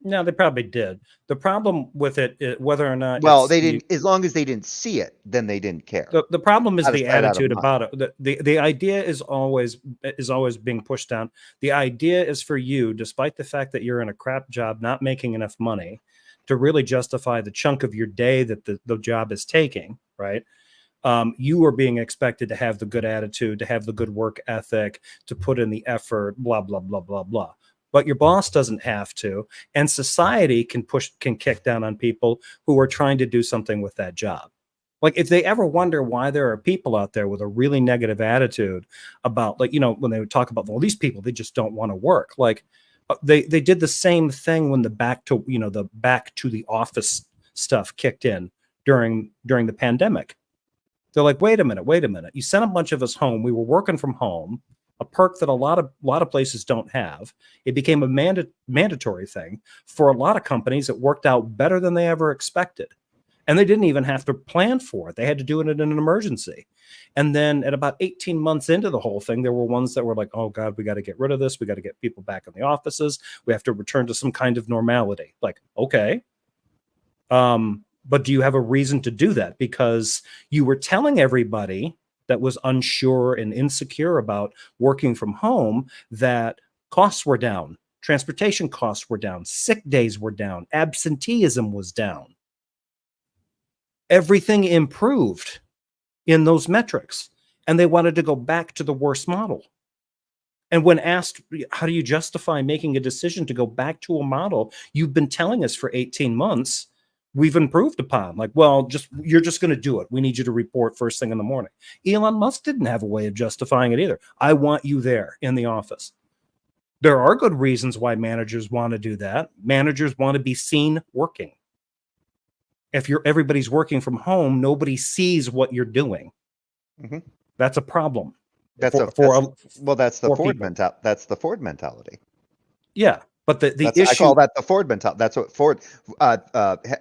No, they probably did. The problem with it is whether or not, well, they didn't, as long as they didn't see it, then they didn't care. The problem is the attitude about it. The idea is always being pushed down. The idea is for you, despite the fact that you're in a crap job, not making enough money to really justify the chunk of your day that the job is taking, right? You are being expected to have the good attitude, to have the good work ethic, to put in the effort, blah, blah, blah, blah, blah. But your boss doesn't have to. And society can kick down on people who are trying to do something with that job. Like if they ever wonder why there are people out there with a really negative attitude about, like, you know, when they would talk about, well, these people, they just don't want to work. Like they did the same thing when the back to the office stuff kicked in during the pandemic. They're like, wait a minute. You sent a bunch of us home. We were working from home, a perk that a lot of places don't have. It became a mandatory thing for a lot of companies. It worked out better than they ever expected. And they didn't even have to plan for it. They had to do it in an emergency. And then at about 18 months into the whole thing, there were ones that were like, oh God, we got to get rid of this. We got to get people back in the offices. We have to return to some kind of normality. Like, okay. But do you have a reason to do that? Because you were telling everybody that was unsure and insecure about working from home that costs were down, transportation costs were down, sick days were down, absenteeism was down. Everything improved in those metrics, and they wanted to go back to the worst model. And when asked, how do you justify making a decision to go back to a model you've been telling us for 18 months we've improved upon? Like, well, you're just going to do it. We need you to report first thing in the morning. Elon Musk didn't have a way of justifying it either. I want you there in the office. There are good reasons why managers want to do that. Managers want to be seen working. If everybody's working from home, nobody sees what you're doing. Mm-hmm. That's a problem. That's the Ford mentality. Yeah. But the issue, I call that the Ford mentality. That's what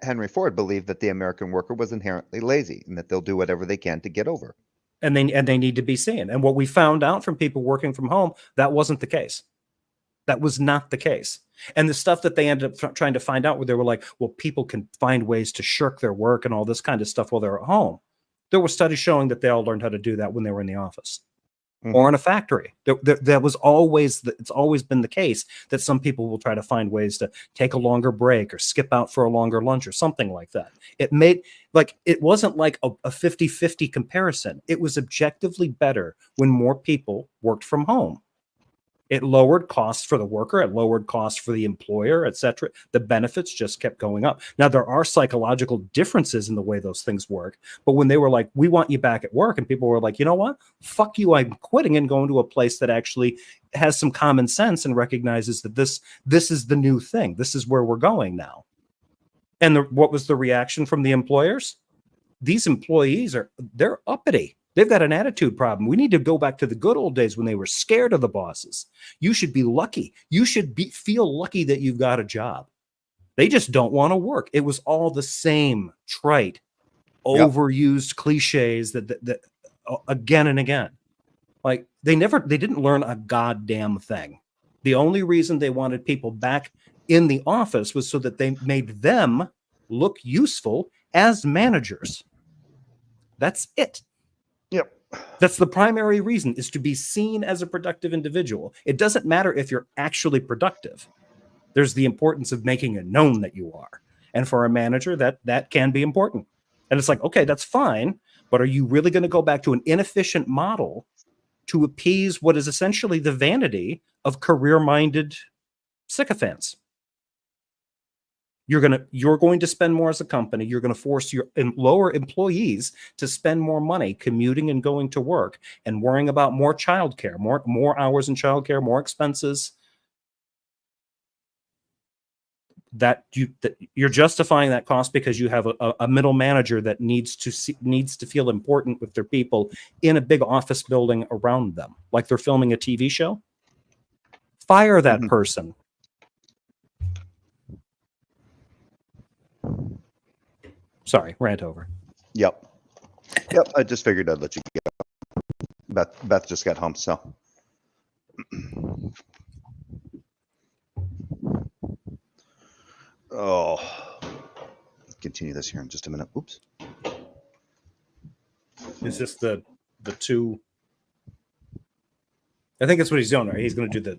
Henry Ford believed, that the American worker was inherently lazy and that they'll do whatever they can to get over. And they need to be seen. And what we found out from people working from home, that wasn't the case. That was not the case. And the stuff that they ended up trying to find out, where they were like, well, people can find ways to shirk their work and all this kind of stuff while they're at home. There were studies showing that they all learned how to do that when they were in the office. or in a factory. That was always it's always been the case that some people will try to find ways to take a longer break or skip out for a longer lunch or something like that. It made like it wasn't like a 50-50 comparison. It was objectively better when more people worked from home. It lowered costs for the worker, it lowered costs for the employer, etc. The benefits just kept going up. Now, there are psychological differences in the way those things work, but when they were like, we want you back at work, and people were like, you know what? Fuck you, I'm quitting and going to a place that actually has some common sense and recognizes that this is the new thing. This is where we're going now. And what was the reaction from the employers? These employees they're uppity. They've got an attitude problem. We need to go back to the good old days when they were scared of the bosses. You should be lucky. You should feel lucky that you've got a job. They just don't want to work. It was all the same trite, overused cliches that again and again. Like they didn't learn a goddamn thing. The only reason they wanted people back in the office was so that they made them look useful as managers. That's it. Yep. That's the primary reason, is to be seen as a productive individual. It doesn't matter if you're actually productive. There's the importance of making it known that you are. And for a manager, that can be important. And it's like, okay, that's fine, but are you really going to go back to an inefficient model to appease what is essentially the vanity of career-minded sycophants? You're going to spend more as a company. You're going to force your lower employees to spend more money commuting and going to work and worrying about more childcare, more hours in childcare, more expenses. You're justifying that cost because you have a middle manager that needs to feel important with their people in a big office building around them, like they're filming a TV show. Fire that person. Sorry, rant over. Yep. I just figured I'd let you go. Beth just got home, so. Oh, continue this here in just a minute. Oops. Is this the two? I think that's what he's doing, right? He's going to do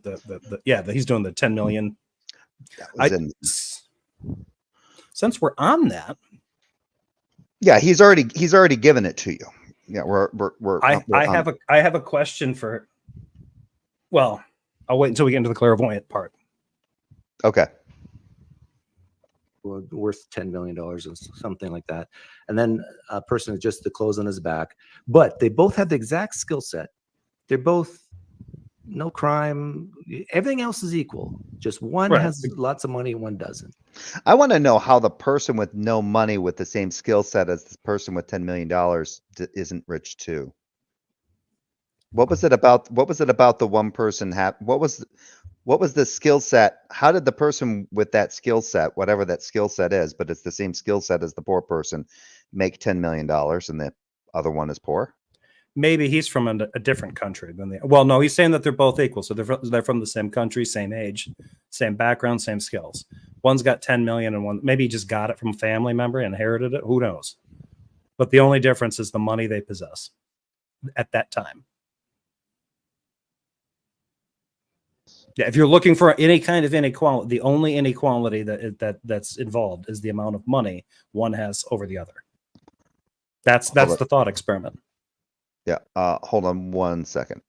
he's doing the 10 million. Since we're on that. Yeah, he's already given it to you. Yeah, I have a question for. Well, I'll wait until we get into the clairvoyant part. Okay. Worth $10 million or something like that, and then a person is just the clothes on his back. But they both have the exact skill set. They're both no crime. Everything else is equal. Just one has lots of money, one doesn't. I want to know how the person with no money with the same skill set as the person with $10 million isn't rich too. What was it about the one person what was the skill set? How did the person with that skill set, whatever that skill set is, but it's the same skill set as the poor person, make $10 million and the other one is poor? Maybe he's from a different country than well, no, he's saying that they're both equal. So they're from the same country, same age, same background, same skills. One's got 10 million and one, maybe he just got it from a family member, inherited it. Who knows? But the only difference is the money they possess at that time. Yeah, if you're looking for any kind of inequality, the only inequality that's involved is the amount of money one has over the other. That's the thought experiment. Yeah. Hold on 1 second.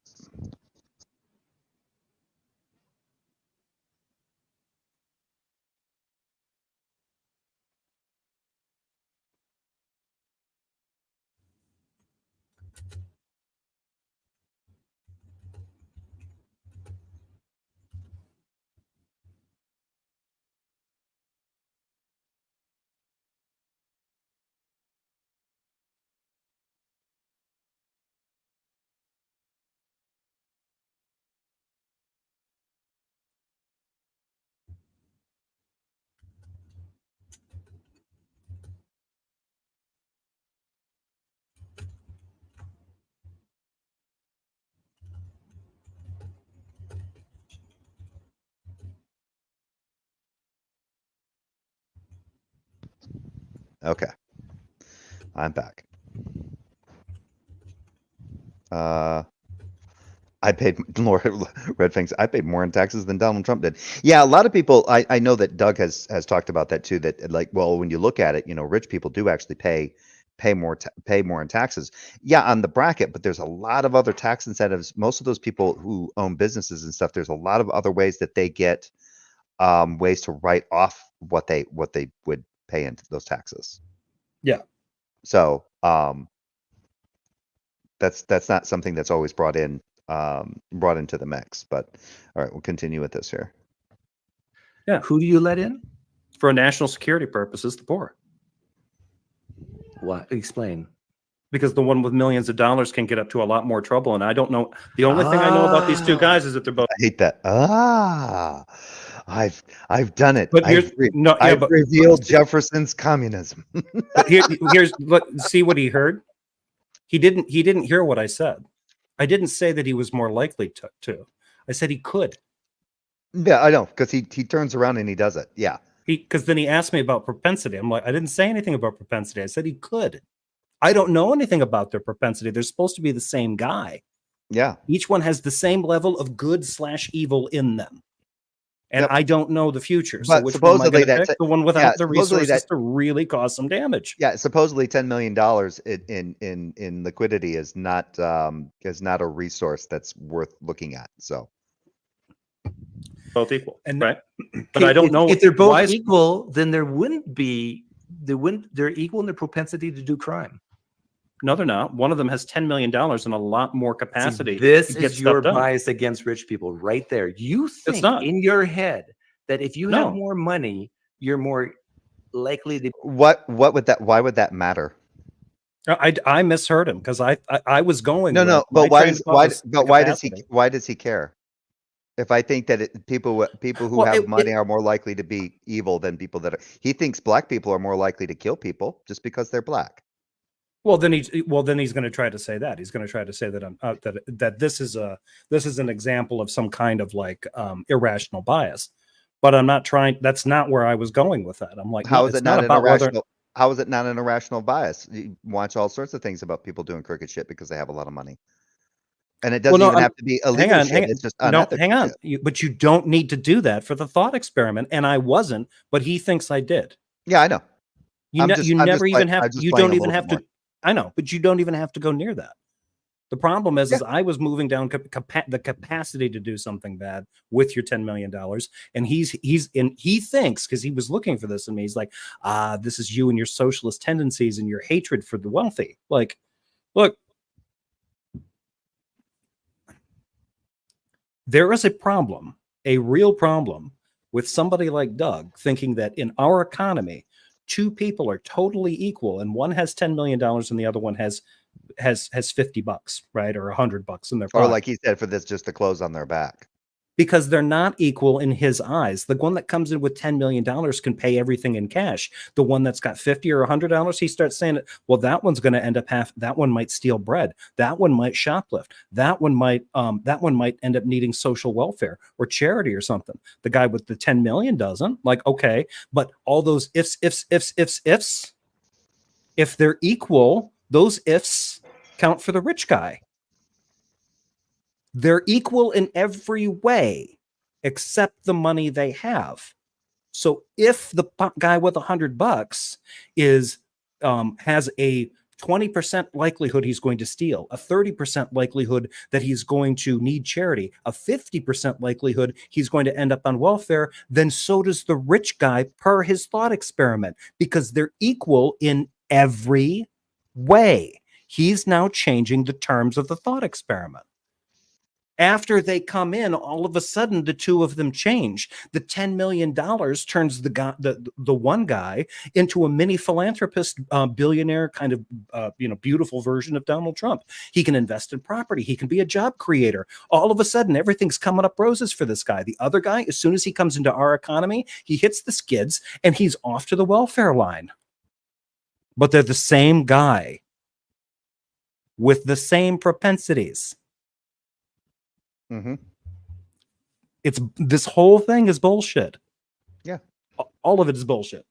Okay. I'm back. I paid more Red Fangs. I paid more in taxes than Donald Trump did. Yeah, a lot of people. I know that Doug has talked about that too. That like, well, when you look at it, rich people do actually pay more in taxes. Yeah, on the bracket, but there's a lot of other tax incentives. Most of those people who own businesses and stuff, there's a lot of other ways that they get ways to write off what they would pay into those taxes. Yeah. So that's not something that's always brought into the mix. But all right, we'll continue with this here. Yeah. Who do you let in? For national security purposes, the poor. What? Explain. Because the one with millions of dollars can get up to a lot more trouble. And I don't know. The only thing I know about these two guys is that they're both. I hate that. I've done it. But I've revealed Jefferson's communism. But see what he heard. He didn't hear what I said. I didn't say that he was more likely to. I said he could. Yeah, I know, because he turns around and he does it. Yeah. Because then he asked me about propensity. I'm like, I didn't say anything about propensity. I said he could. I don't know anything about their propensity. They're supposed to be the same guy. Yeah. Each one has the same level of good/evil in them. And I don't know the future. So which one am I going to pick? The one without the resources to really cause some damage. Yeah, supposedly $10 million in liquidity is not a resource that's worth looking at. So both equal, and right? But I don't know if they're both equal. Then they're equal in their propensity to do crime. No, they're not. One of them has $10 million and a lot more capacity. See, this is your bias against rich people right there. You think in your head that if you have more money, you're more likely to. Why would that matter? I misheard him because I was going. No. But why does he care? If I think that people who have money are more likely to be evil than people that are, he thinks black people are more likely to kill people just because they're black. Well, then he's going to try to say that. He's going to try to say that that this is an example of some kind of like irrational bias. But I'm not trying. That's not where I was going with that. I'm like, how is it not an irrational? How is it not an irrational bias? You watch all sorts of things about people doing crooked shit because they have a lot of money, and it doesn't even have to be illegal shit. It's just unethical. Hang on, but you don't need to do that for the thought experiment. And I wasn't, but he thinks I did. Yeah, I know. You never even have. You don't even have to. I know, but you don't even have to go near that. The problem is I was moving down the capacity to do something bad with your $10 million. And he thinks, because he was looking for this in me, he's like, this is you and your socialist tendencies and your hatred for the wealthy. Like, look, there is a problem, a real problem with somebody like Doug thinking that in our economy, two people are totally equal and one has $10 million and the other one has $50, right? Or $100 in their pocket. Or like he said, for this, just the clothes on their back. Because they're not equal in his eyes. The one that comes in with $10 million can pay everything in cash. The one that's got $50 or $100, he starts saying, well, that one's going to end up that one might steal bread. That one might shoplift. That one might end up needing social welfare or charity or something. The guy with the 10 million doesn't. Like, okay, but all those ifs, if they're equal, those ifs count for the rich guy. They're equal in every way except the money they have. So if the guy with $100 has a 20% likelihood he's going to steal, a 30% likelihood that he's going to need charity, a 50% likelihood he's going to end up on welfare, then so does the rich guy per his thought experiment, because they're equal in every way. He's now changing the terms of the thought experiment. After they come in, all of a sudden, the two of them change. The $10 million turns the one guy into a mini philanthropist, billionaire, kind of beautiful version of Donald Trump. He can invest in property. He can be a job creator. All of a sudden, everything's coming up roses for this guy. The other guy, as soon as he comes into our economy, he hits the skids and he's off to the welfare line. But they're the same guy with the same propensities. Mm-hmm. This whole thing is bullshit. Yeah. All of it is bullshit.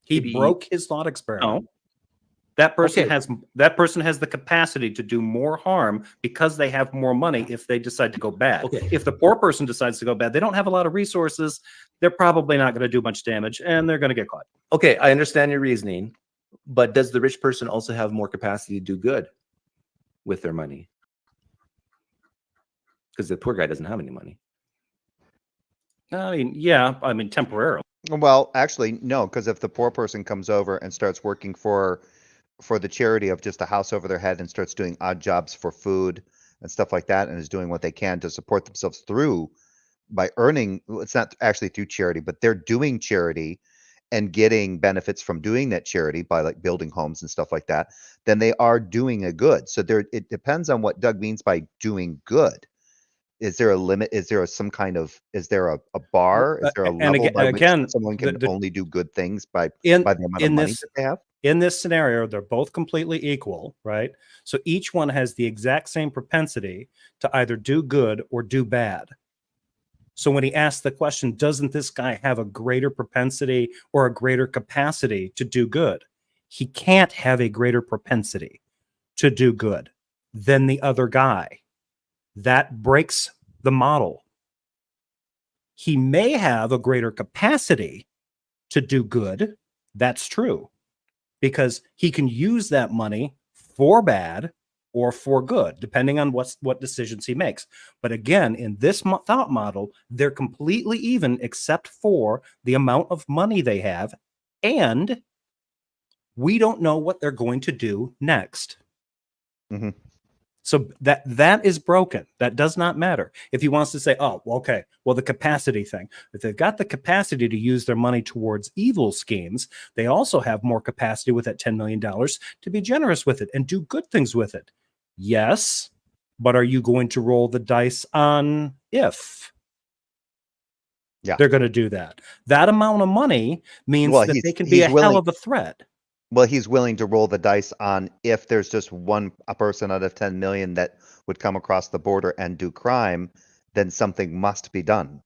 He broke his thought experiment. No. That person Okay. has the capacity to do more harm because they have more money if they decide to go bad. Okay. If the poor person decides to go bad, they don't have a lot of resources. They're probably not going to do much damage, and they're going to get caught. Okay, I understand your reasoning, but does the rich person also have more capacity to do good with their money? Because the poor guy doesn't have any money. I mean, yeah, I mean, temporarily. Well, actually, no, because if the poor person comes over and starts working for the charity of just a house over their head and starts doing odd jobs for food and stuff like that, and is doing what they can to support themselves through by earning, well, it's not actually through charity, but they're doing charity and getting benefits from doing that charity by like building homes and stuff like that, then they are doing a good. So there, it depends on what Doug means by doing good. Is there a limit? Is there some kind of, is there a bar? Is there a and level by which again, someone can only do good things by in the amount of in money this that they have? in this scenario, they're both completely equal, right? So each one has the exact same propensity to either do good or do bad. So when he asked the question, doesn't this guy have a greater propensity or a greater capacity to do good? He can't have a greater propensity to do good than the other guy. That breaks the model. He may have a greater capacity to do good. That's true, because he can use that money for bad or for good, depending on what decisions he makes. But again, in this thought model, they're completely even except for the amount of money they have, and we don't know what they're going to do next. Mm-hmm. So that is broken. That does not matter. If he wants to say, oh, okay, well, the capacity thing. If they've got the capacity to use their money towards evil schemes, they also have more capacity with that $10 million to be generous with it and do good things with it. Yes, but are you going to roll the dice on if they're going to do that? That amount of money means that they can be a hell of a threat. Well, he's willing to roll the dice on if there's just a person out of 10 million that would come across the border and do crime, then something must be done.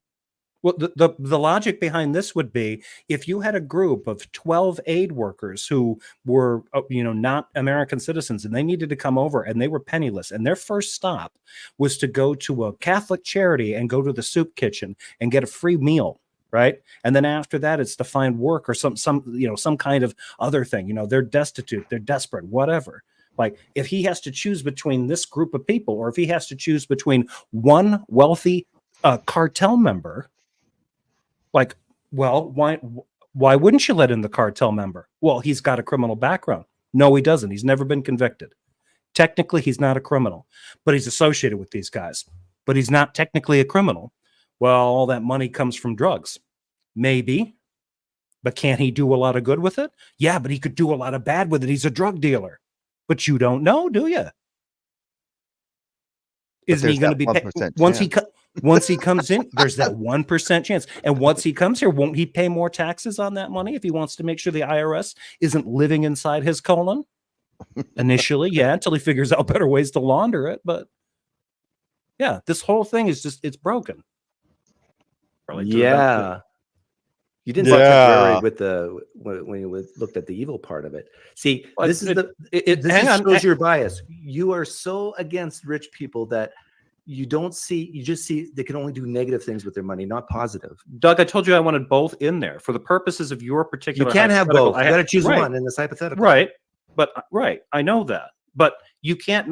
Well, the logic behind this would be if you had a group of 12 aid workers who were, not American citizens, and they needed to come over and they were penniless, and their first stop was to go to a Catholic charity and go to the soup kitchen and get a free meal. Right. And then after that, it's to find work or some kind of other thing. They're destitute, they're desperate, whatever. Like if he has to choose between this group of people, or if he has to choose between one wealthy cartel member, like, well, why wouldn't you let in the cartel member? Well, he's got a criminal background. No, he doesn't. He's never been convicted. Technically, he's not a criminal, but he's associated with these guys. But he's not technically a criminal. Well, all that money comes from drugs. Maybe. But can't he do a lot of good with it? Yeah, but he could do a lot of bad with it. He's a drug dealer. But you don't know, do you? Isn't he going to be once he comes in? There's that 1% chance. And once he comes here, won't he pay more taxes on that money if he wants to make sure the IRS isn't living inside his colon? Initially, yeah, until he figures out better ways to launder it. But yeah, this whole thing is it's broken. Yeah. You didn't see that with when you looked at the evil part of it. See, this shows your bias. You are so against rich people that you just see they can only do negative things with their money, not positive. Doug, I told you I wanted both in there for the purposes of your particular. You can't have both. You got to choose one in this hypothetical. Right. But I know that. But you can't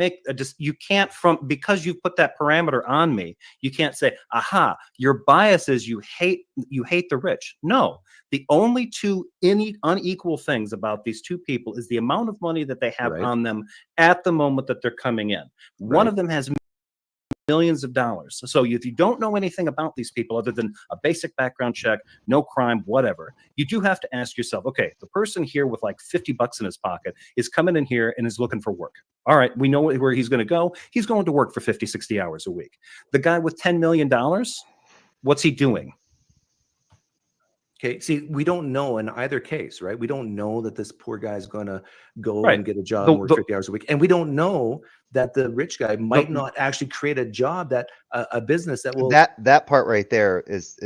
because you put that parameter on me, you can't say, aha, your bias is you hate the rich. No, the only two unequal things about these two people is the amount of money that they have on them at the moment that they're coming in. One of them has millions of dollars. So if you don't know anything about these people other than a basic background check, no crime, whatever, you do have to ask yourself, okay, the person here with like $50 in his pocket is coming in here and is looking for work. All right, we know where he's going to go. He's going to work for 50, 60 hours a week. The guy with $10 million, what's he doing? Okay, see, we don't know in either case, right? We don't know that this poor guy is going to go and get a job and work 50 hours a week. And we don't know that the rich guy might not actually create a job a business that will. That part right there is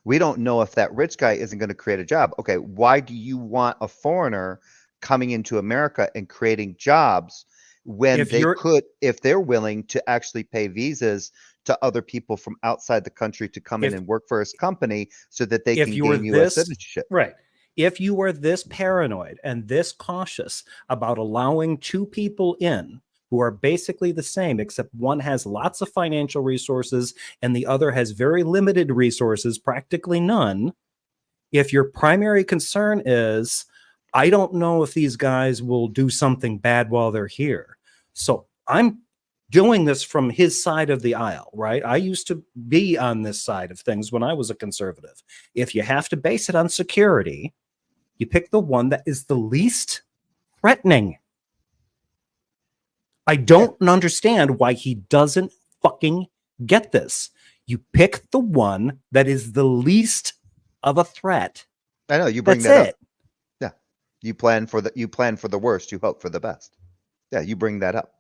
we don't know if that rich guy isn't going to create a job. Okay, why do you want a foreigner coming into America and creating jobs when If they you're- could, if they're willing to actually pay visas to other people from outside the country to come in If- and work for his company so that they if can you were gain U.S. this citizenship. right, if you are this paranoid and this cautious about allowing two people in who are basically the same, except one has lots of financial resources and the other has very limited resources, practically none. If your primary concern is, I don't know if these guys will do something bad while they're here, so I'm doing this from his side of the aisle, right? I used to be on this side of things when I was a conservative. If you have to base it on security, you pick the one that is the least threatening. I don't understand why he doesn't fucking get this. You pick the one that is the least of a threat. I know you bring That's that it. up. Yeah, you plan for the worst. You hope for the best. Yeah, you bring that up.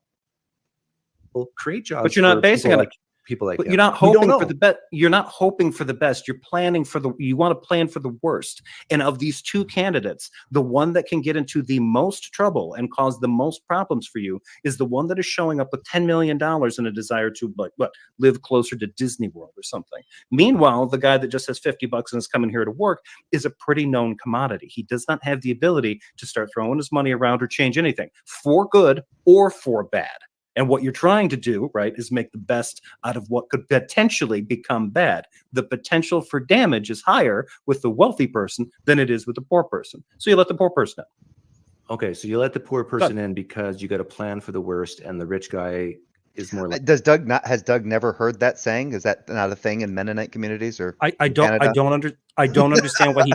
Well, create jobs. But you're not for basing people it- like people like But him. you're not We don't hoping for know. the best. You're not hoping for the best. You're planning for you want to plan for the worst. And of these two candidates, the one that can get into the most trouble and cause the most problems for you is the one that is showing up with $10 million and a desire to live closer to Disney World or something. Meanwhile, the guy that just has $50 and is coming here to work is a pretty known commodity. He does not have the ability to start throwing his money around or change anything for good or for bad. And what you're trying to do, right, is make the best out of what could potentially become bad. The potential for damage is higher with the wealthy person than it is with the poor person. So you let the poor person in. Okay, so you let the poor person in because you got a plan for the worst, and the rich guy is more like. Has Doug never heard that saying? Is that not a thing in Mennonite communities or I in don't Canada? I don't understand why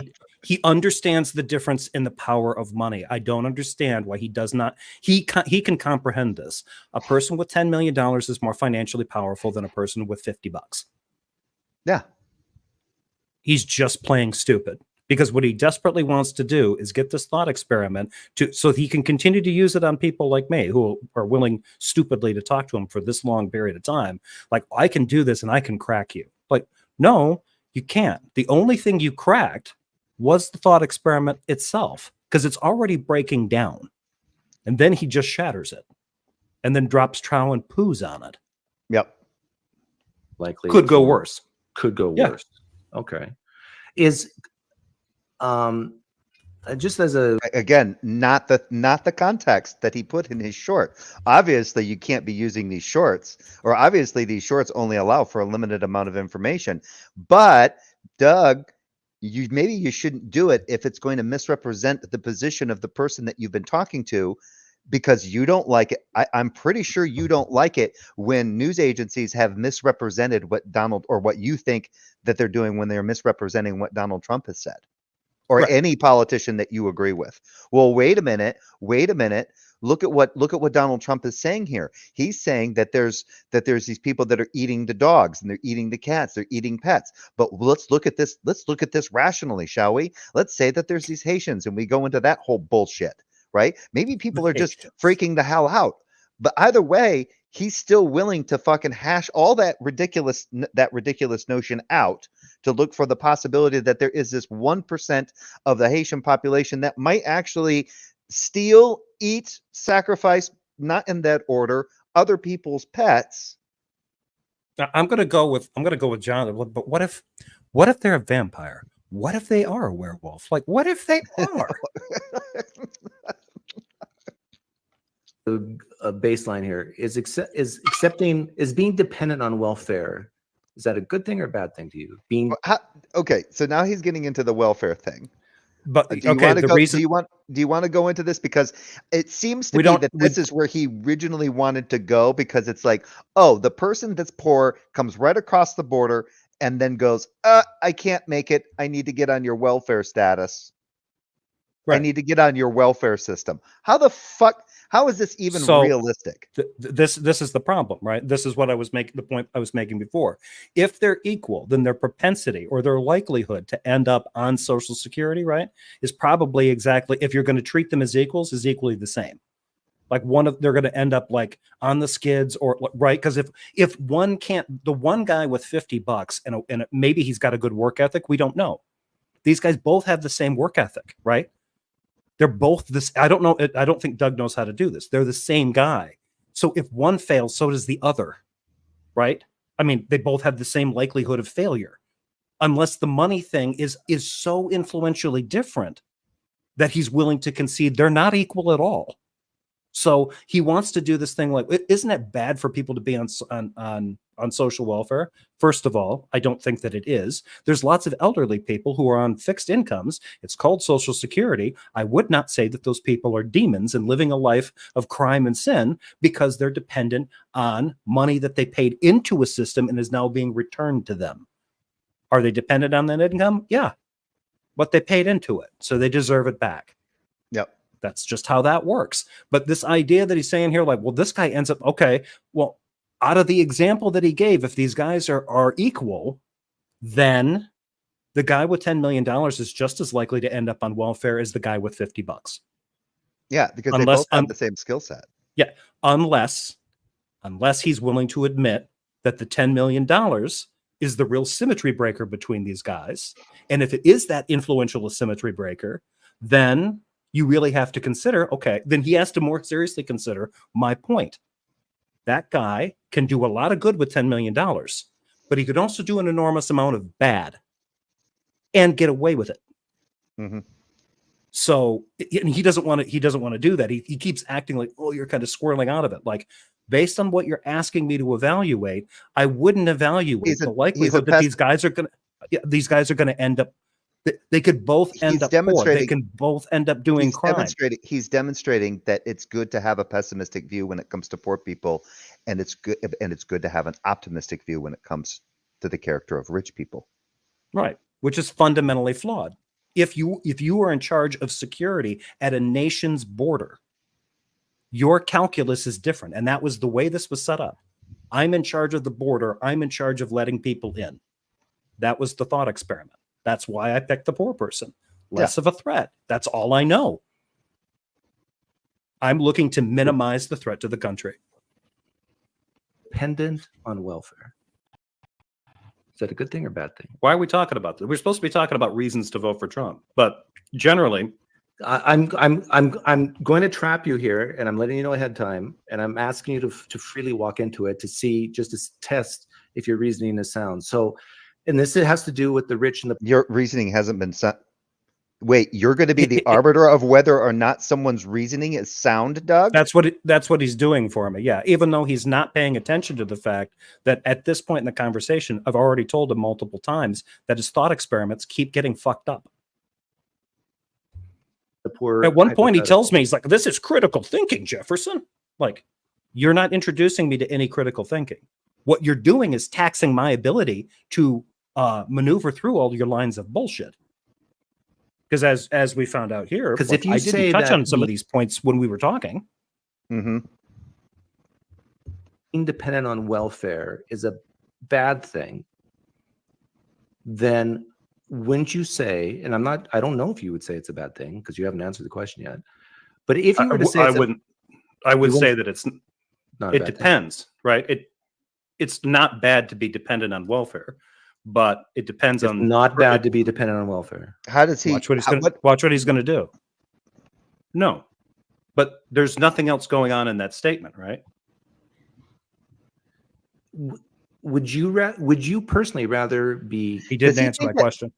he understands the difference in the power of money. I don't understand why he does not. He can comprehend this. A person with $10 million is more financially powerful than a person with $50. Yeah. He's just playing stupid, because what he desperately wants to do is get this thought experiment so he can continue to use it on people like me who are willing stupidly to talk to him for this long period of time. Like, I can do this and I can crack you. Like, no, you can't. The only thing you cracked was the thought experiment itself, because it's already breaking down. And then he just shatters it and then drops trow and poos on it. Yep. Likely Could go worse. Could go Yeah. worse. Okay. Is just as a Again, not the context that he put in his short. Obviously, you can't be using these shorts, or obviously these shorts only allow for a limited amount of information. But Doug, maybe you shouldn't do it if it's going to misrepresent the position of the person that you've been talking to, because you don't like it. I'm pretty sure you don't like it when news agencies have misrepresented what Donald, or what you think that they're doing when they're misrepresenting what Donald Trump has said, or Right. any politician that you agree with. Well, wait a minute. Look at what Donald Trump is saying here. He's saying that there's these people that are eating the dogs and they're eating the cats, they're eating pets. But let's look at this rationally, shall we? Let's say that there's these Haitians and we go into that whole bullshit, right? Maybe people are just freaking the hell out. But either way, he's still willing to fucking hash all that ridiculous notion out to look for the possibility that there is this 1% of the Haitian population that might actually steal, eat, sacrifice, not in that order, other people's pets. I'm gonna go with John. But what if they're a vampire? What if they are a werewolf? Like, what if they are? a baseline here is being dependent on welfare. Is that a good thing or a bad thing to you? Okay, so now he's getting into the welfare thing. But Do you want to go into this, because it seems to be that this is where he originally wanted to go, because it's like, oh, the person that's poor comes right across the border and then goes, I can't make it. I need to get on your welfare status. Right. I need to get on your welfare system. How is this even realistic? This is the problem, right? This is what I was making, the point I was making before. If they're equal, then their propensity or their likelihood to end up on Social Security, right, is probably exactly, if you're going to treat them as equals, is equally the same. Like they're going to end up like on the skids, or right, because if one can't, the one guy with $50 and maybe he's got a good work ethic, we don't know. These guys both have the same work ethic, right? They're both this. I don't know. I don't think Doug knows how to do this. They're the same guy. So if one fails, so does the other, right? I mean, they both have the same likelihood of failure, unless the money thing is so influentially different that he's willing to concede they're not equal at all. So he wants to do this thing like, isn't it bad for people to be on social welfare? First of all, I don't think that it is. There's lots of elderly people who are on fixed incomes. It's called Social Security. I would not say that those people are demons and living a life of crime and sin because they're dependent on money that they paid into a system and is now being returned to them. Are they dependent on that income? Yeah. But they paid into it, so they deserve it back. Yep. That's just how that works. But this idea that he's saying here, like, well, this guy ends up, okay, well, out of the example that he gave, if these guys are equal, then the guy with $10 million is just as likely to end up on welfare as the guy with $50. Yeah, because they both have the same skill set. Yeah, unless he's willing to admit that the $10 million is the real symmetry breaker between these guys. And if it is that influential symmetry breaker, then you really have to consider, okay, then he has to more seriously consider my point. That guy can do a lot of good with $10 million, but he could also do an enormous amount of bad and get away with it. Mm-hmm. So and he doesn't want to do that. He keeps acting like, oh, you're kind of squirreling out of it. Like, based on what you're asking me to evaluate, I wouldn't evaluate the likelihood that these guys are going to end up. They could both end up poor. They can both end up doing crime. He's demonstrating that it's good to have a pessimistic view when it comes to poor people, and it's good to have an optimistic view when it comes to the character of rich people. Right, which is fundamentally flawed. If you are in charge of security at a nation's border, your calculus is different, and that was the way this was set up. I'm in charge of the border. I'm in charge of letting people in. That was the thought experiment. That's why I picked the poor person. Less of a threat. That's all I know. I'm looking to minimize the threat to the country. Dependent on welfare. Is that a good thing or bad thing? Why are we talking about this? We're supposed to be talking about reasons to vote for Trump, but generally, I'm going to trap you here, and I'm letting you know ahead of time, and I'm asking you to freely walk into it to see, just to test if your reasoning is sound. So, and this has to do with the rich and the. Your reasoning hasn't been sound. Wait, you're going to be the arbiter of whether or not someone's reasoning is sound, Doug? That's what he's doing for me. Yeah, even though he's not paying attention to the fact that at this point in the conversation, I've already told him multiple times that his thought experiments keep getting fucked up. The poor. At one point, he tells me, he's like, "This is critical thinking, Jefferson." Like, you're not introducing me to any critical thinking. What you're doing is taxing my ability to maneuver through all your lines of bullshit. Because as we found out here, because if you I didn't touch on some of these points when we were talking. Mm-hmm. Independent on welfare is a bad thing, then wouldn't you say, and I don't know if you would say it's a bad thing because you haven't answered the question yet, but if you were to say I would say that it's not it depends, right? It's not bad to be dependent on welfare, but it depends on. Not bad to be dependent on welfare. How does he watch what he's going to do? No, but there's nothing else going on in that statement, right? Would you personally rather be? He didn't answer my question.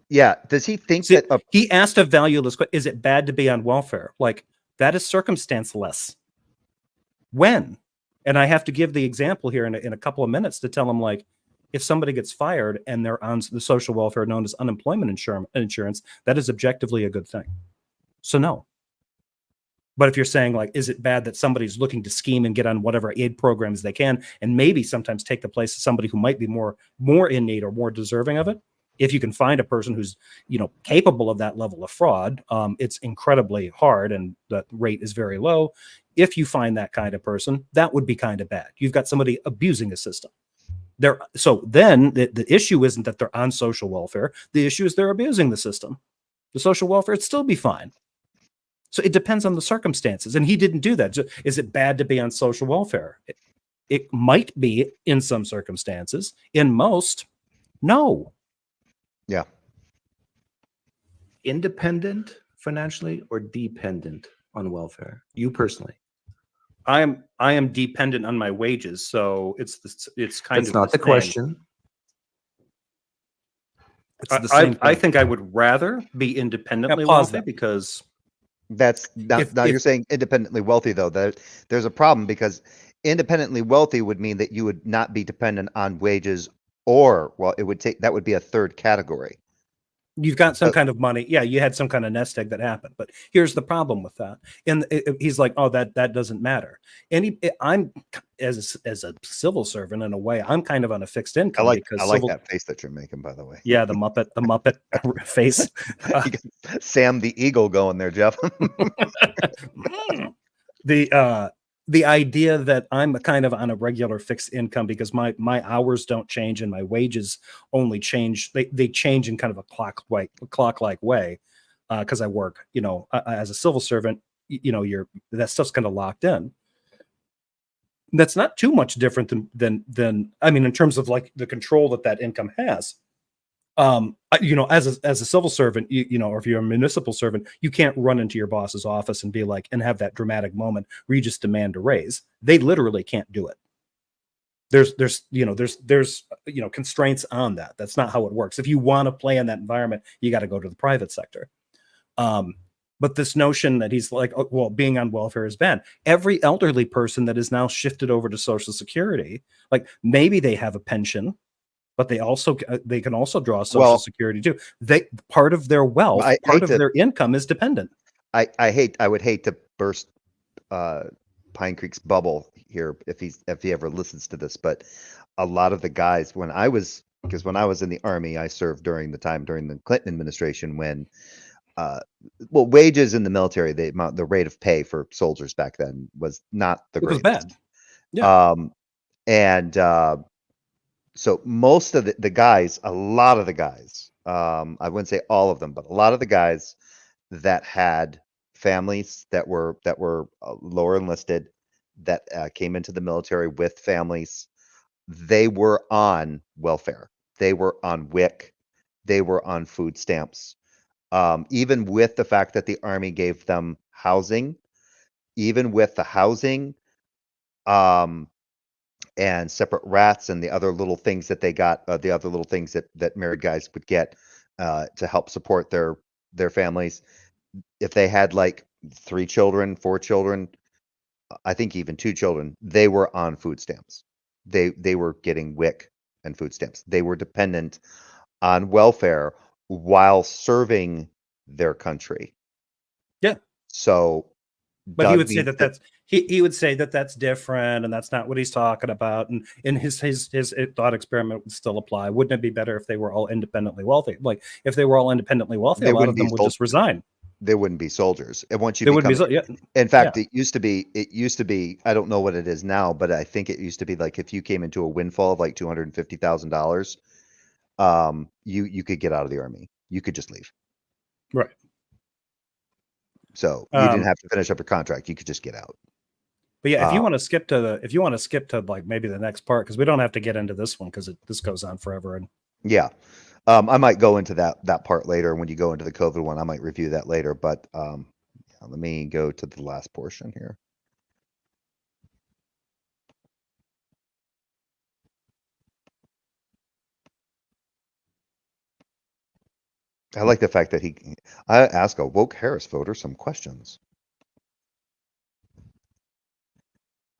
Yeah. Does he think that he asked a valueless question? Is it bad to be on welfare? Like, that is circumstance-less. When? And I have to give the example here in a couple of minutes to tell him, like, if somebody gets fired and they're on the social welfare known as unemployment insurance, that is objectively a good thing. So no. But if you're saying, like, is it bad that somebody's looking to scheme and get on whatever aid programs they can, and maybe sometimes take the place of somebody who might be more in need or more deserving of it? If you can find a person who's, capable of that level of fraud, it's incredibly hard, and the rate is very low. If you find that kind of person, that would be kind of bad. You've got somebody abusing the system. So then the issue isn't that they're on social welfare. The issue is they're abusing the system. The social welfare would still be fine. So it depends on the circumstances. And he didn't do that. Is it bad to be on social welfare? It might be in some circumstances. In most, no. Yeah. Independent financially or dependent on welfare? You personally? I am dependent on my wages, so it's kind That's of not the same. question. It's the same I thing. think I would rather be independently pause wealthy that. because That's now If- you're if- saying independently wealthy though. There's a problem because independently wealthy would mean that you would not be dependent on wages or well, that would be a third category. You've got some kind of money. Yeah, you had some kind of nest egg that happened. But here's the problem with that. And he's like, oh, that doesn't matter. And I'm as a civil servant in a way, I'm kind of on a fixed income because I like that face that you're making, by the way. Yeah, the Muppet face. You got Sam the Eagle going there, Jeff. The idea that I'm kind of on a regular fixed income because my hours don't change and my wages only change. They change in kind of a clock-like way because I work, as a civil servant, that stuff's kind of locked in. That's not too much different than I mean, in terms of like the control that income has. As a civil servant, or if you're a municipal servant, you can't run into your boss's office and be like, and have that dramatic moment where you just demand a raise. They literally can't do it. There's constraints on that. That's not how it works. If you want to play in that environment, you got to go to the private sector. But this notion that he's like, oh, well, being on welfare is bad. Every elderly person that is now shifted over to Social Security, like maybe they have a pension, but they can also draw Social Security too. Part of their wealth, part of their income is dependent. I would hate to burst Pine Creek's bubble here if he ever listens to this, but a lot of the guys when I was in the Army, I served during the Clinton administration when wages in the military, the rate of pay for soldiers back then was not the greatest. It was bad. Yeah. So most of the guys, a lot of the guys, I wouldn't say all of them, but a lot of the guys that had families that were lower enlisted, that came into the military with families, they were on welfare. They were on WIC. They were on food stamps. Even with the fact that the Army gave them housing, even with the housing, and separate rats and the other little things that they got, the other little things that married guys would get to help support their families. If they had like 3 children, 4 children, I think even 2 children, they were on food stamps. They were getting WIC and food stamps. They were dependent on welfare while serving their country. Yeah. So, but he would say he would say that that's different and that's not what he's talking about. And in his thought experiment would still apply. Wouldn't it be better if they were all independently wealthy? Like if they were all independently wealthy, a lot of them would just resign. They wouldn't be soldiers. And once you in fact, it used to be, I don't know what it is now, but I think it used to be like if you came into a windfall of like $250,000, you could get out of the Army. You could just leave. Right. So you didn't have to finish up your contract. You could just get out. But yeah, if you want to skip to like maybe the next part, because we don't have to get into this one because this goes on forever. And yeah, I might go into that part later. When you go into the COVID one, I might review that later. But let me go to the last portion here. I like the fact that I ask a woke Harris voter some questions.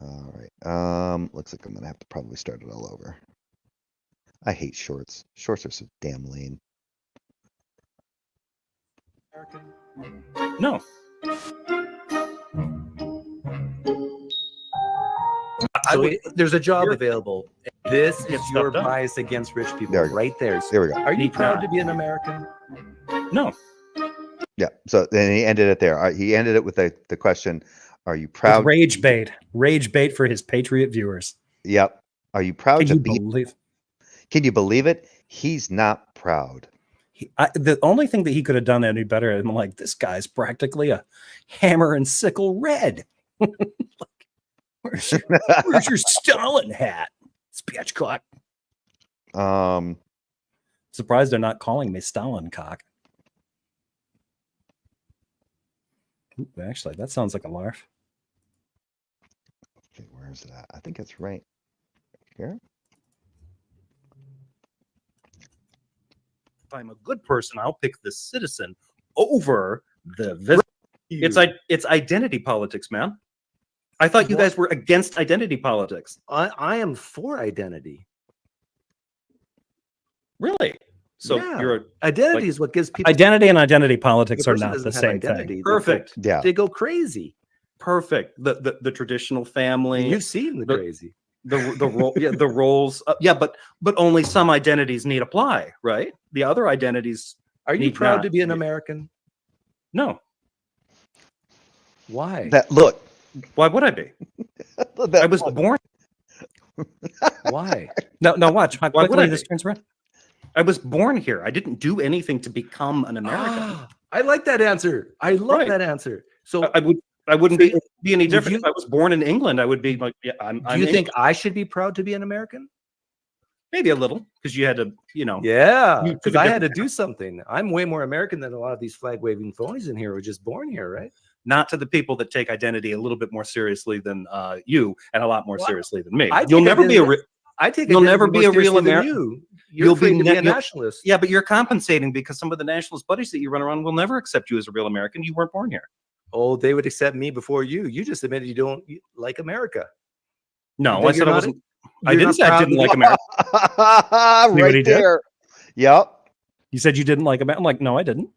All right. Looks like I'm gonna have to probably start it all over. I hate shorts. Shorts are so damn lame. no. There's a job available. This is your bias against rich people right there. There we go. Are you proud to be an American? No. Yeah. So then he ended it there. He ended it with the question, are you proud? Rage bait for his Patriot viewers. Yep. Are you proud to believe? Can you believe it? He's not proud. The only thing that he could have done any better, I'm like, this guy's practically a hammer and sickle red. Like, where's your Stalin hat? Spatchcock. Surprised they're not calling me Stalin cock. Ooh, actually, that sounds like a larf. Okay, where is that? I think it's right here. If I'm a good person, I'll pick the citizen over the visitor. It's identity politics, man. I thought you guys were against identity politics. I am for identity. Really? So Yeah. you're Identity is what gives people Identity and identity politics the are person not the doesn't have same identity. thing. perfect. Yeah. They go crazy. Perfect. The traditional family. You've seen the crazy. the role, yeah, the roles. Yeah, but only some identities need apply, right? The other identities. Are you need proud not. to be an American? No. Why? That look. Why would I be? That I was look. born. Why? No, watch how Why would quickly I this be? turns around. I was born here. I didn't do anything to become an American. Ah, I like that answer. I love Right. that answer. So, I wouldn't So be any would different you- if I was born in England. I would be like, yeah, I'm. do you think I should be proud to be an American? maybe a little because you had to, you know. Yeah, You because took a I had to different do something. I'm way more American than a lot of these flag waving phonies in here who were just born here, right? Not to the people that take identity a little bit more seriously than you, and a lot more Well, seriously than me. I You'll take never be a. identity- I take You'll identity never more be a real seriously than American. you. You'll You're be afraid to be a you'll- nationalist. Yeah, but you're compensating because some of the nationalist buddies that you run around will never accept you as a real American. You weren't born here. Oh, they would accept me before you. You just admitted you don't like America. No, Then I said you're I not- wasn't. I you're didn't not say I proud didn't to like be- America. what he right did? there. Yep. You said you didn't like him. I'm like, no, I didn't.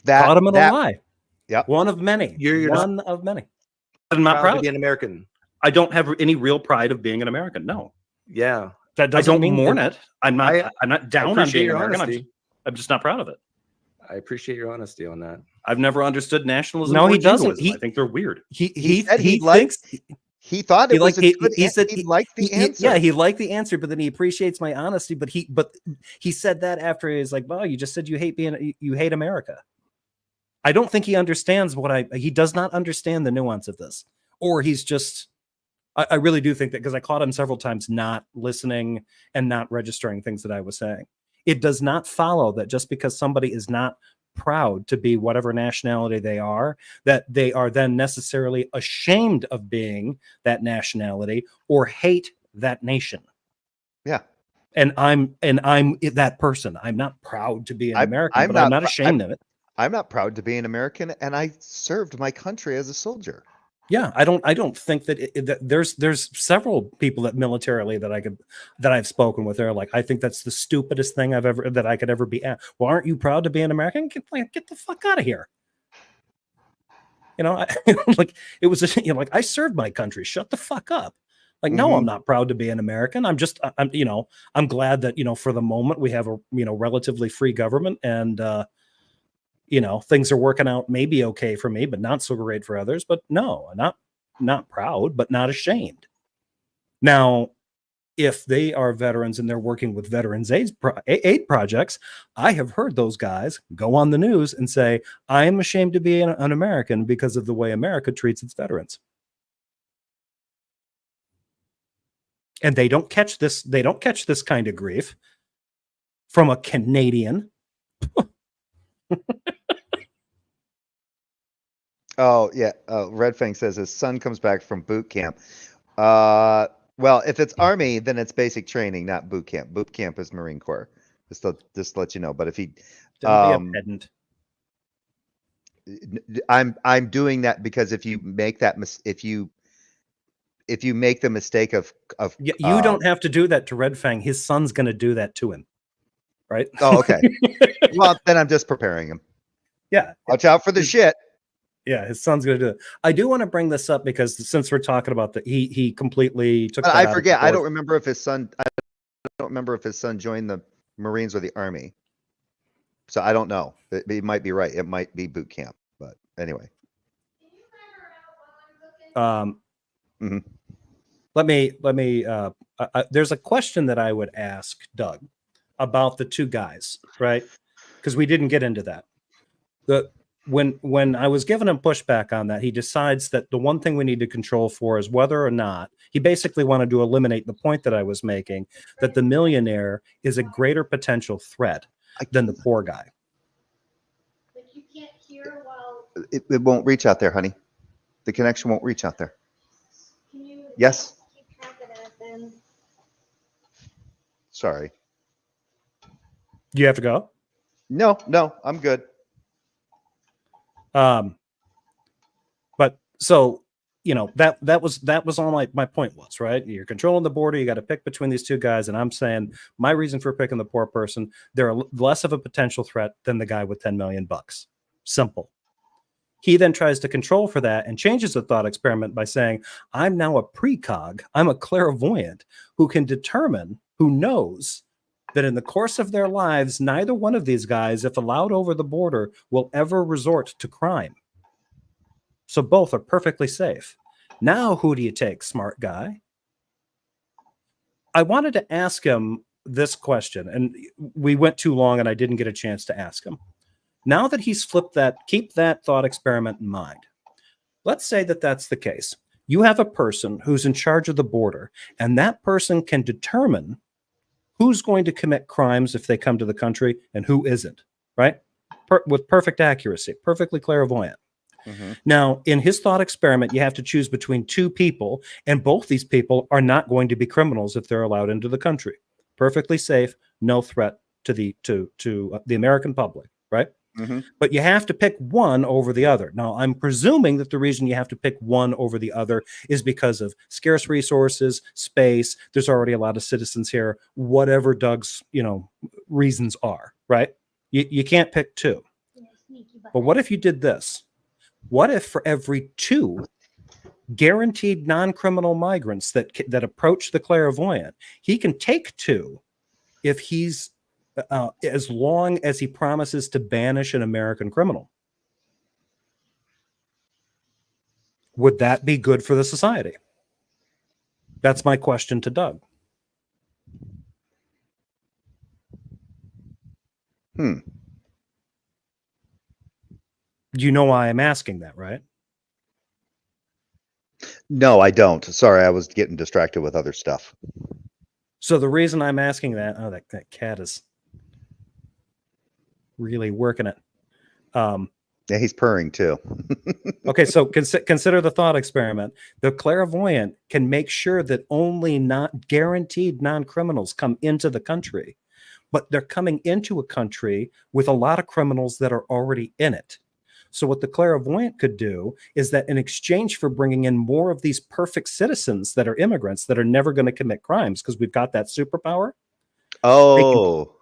Caught him in a lie. Yep. One of many. You're not one of many. I'm not proud to proud. be an American. I don't have any real pride of being an American. No, Yeah, That I doesn't don't mean mourn that- it. I'm not. I I'm not down on appreciate being your American. honesty. I'm just not proud of it. I appreciate your honesty on that. I've never understood nationalism. No, or he doesn't. jingoism. I think they're weird. He said he thinks He thought He it was liked- a he- good he an- said he he- liked the answer. yeah, he liked the answer, but then he appreciates my honesty. But he said that after he was like, "Well, you just said you hate America." I don't think he understands he does not understand the nuance of this, or he's just. I really do think that because I caught him several times not listening and not registering things that I was saying. It does not follow that just because somebody is not proud to be whatever nationality they are, that they are then necessarily ashamed of being that nationality or hate that nation. Yeah. And I'm that person. I'm not proud to be an American, I'm but I'm not not ashamed of it. I'm not proud to be an American, and I served my country as a soldier. Yeah, I don't think that there's several people that militarily that I've spoken with. They're like, I think that's the stupidest thing that I could ever be at. Well, aren't you proud to be an American? Get the fuck out of here. You know, like it was like I served my country. Shut the fuck up. Like, no, I'm not proud to be an American. I'm glad that, for the moment we have a, relatively free government and, things are working out maybe okay for me, but not so great for others. But no, not proud, but not ashamed. Now, if they are veterans and they're working with veterans aid projects, I have heard those guys go on the news and say, I am ashamed to be an American because of the way America treats its veterans. And they don't catch this. They don't catch this kind of grief from a Canadian. Oh yeah, Red Fang says his son comes back from boot camp. Well, if it's Army, then it's basic training, not boot camp. Boot camp is Marine Corps. Just to let you know. But if he, Don't be a pedant. I'm doing that because if you make that if you make the mistake of You don't have to do that to Red Fang. His son's going to do that to him, right? Oh, okay. Well, then I'm just preparing him. Yeah. Watch out for the shit. Yeah, his son's going to do it. I do want to bring this up because since we're talking about he completely took. But that I out of forget. I don't proportion. remember if his son. I don't remember if his son joined the Marines or the Army. So I don't know. It might be right. It might be boot camp. But anyway. Let me. There's a question that I would ask Doug about the two guys, right? Because we didn't get into that. When I was giving him pushback on that, he decides that the one thing we need to control for is whether or not he basically wanted to eliminate the point that I was making, that the millionaire is a greater potential threat than the poor guy. It won't reach out there, honey. The connection won't reach out there. Can you Yes. keep track of that then? Sorry. You have to go. No, I'm good. But so, you know, that was all my point was, right? You're controlling the border. You got to pick between these two guys. And I'm saying my reason for picking the poor person, they're less of a potential threat than the guy with 10 million bucks. Simple. He then tries to control for that and changes the thought experiment by saying, I'm now a precog. I'm a clairvoyant who can determine, who knows that in the course of their lives, neither one of these guys, if allowed over the border, will ever resort to crime. So both are perfectly safe. Now, who do you take, smart guy? I wanted to ask him this question, and we went too long and I didn't get a chance to ask him. Now that he's flipped that, keep that thought experiment in mind. Let's say that that's the case. You have a person who's in charge of the border, and that person can determine who's going to commit crimes if they come to the country and who isn't, right? With perfect accuracy, perfectly clairvoyant. Mm-hmm. Now, in his thought experiment, you have to choose between two people, and both these people are not going to be criminals if they're allowed into the country. Perfectly safe, no threat to the American public, right? Mm-hmm. But you have to pick one over the other. Now, I'm presuming that the reason you have to pick one over the other is because of scarce resources, space. There's already a lot of citizens here, whatever Doug's, reasons are, right? You can't pick two. Yeah, sneaky But what if you did this? What if for every 2 guaranteed non-criminal migrants that approach the clairvoyant, he can take 2 if he's as long as he promises to banish an American criminal? Would that be good for the society? That's my question to Doug. You know why I'm asking that, right? No, I don't. Sorry, I was getting distracted with other stuff. So the reason I'm asking that, that cat is really working it. Yeah, he's purring too. Okay, so consider the thought experiment. The clairvoyant can make sure that only not guaranteed non-criminals come into the country, but they're coming into a country with a lot of criminals that are already in it. So what the clairvoyant could do is that in exchange for bringing in more of these perfect citizens that are immigrants that are never going to commit crimes because we've got that superpower,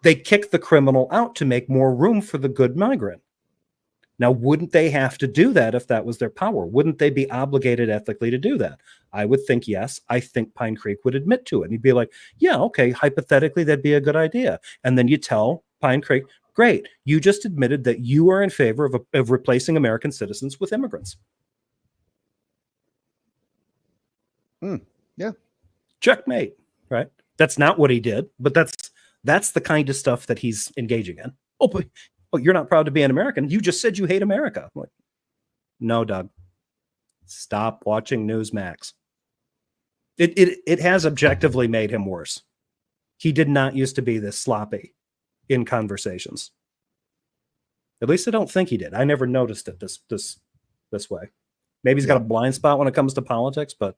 they kick the criminal out to make more room for the good migrant. Now, wouldn't they have to do that if that was their power? Wouldn't they be obligated ethically to do that? I would think yes. I think Pine Creek would admit to it. And he'd be like, yeah, okay, hypothetically, that'd be a good idea. And then you tell Pine Creek, great, you just admitted that you are in favor of replacing American citizens with immigrants. Yeah. Checkmate, right? That's not what he did, but that's the kind of stuff that he's engaging in. Oh, you're not proud to be an American. You just said you hate America. I'm like, no, Doug. Stop watching Newsmax. It has objectively made him worse. He did not used to be this sloppy in conversations. At least I don't think he did. I never noticed it this way. Maybe he's got a blind spot when it comes to politics, but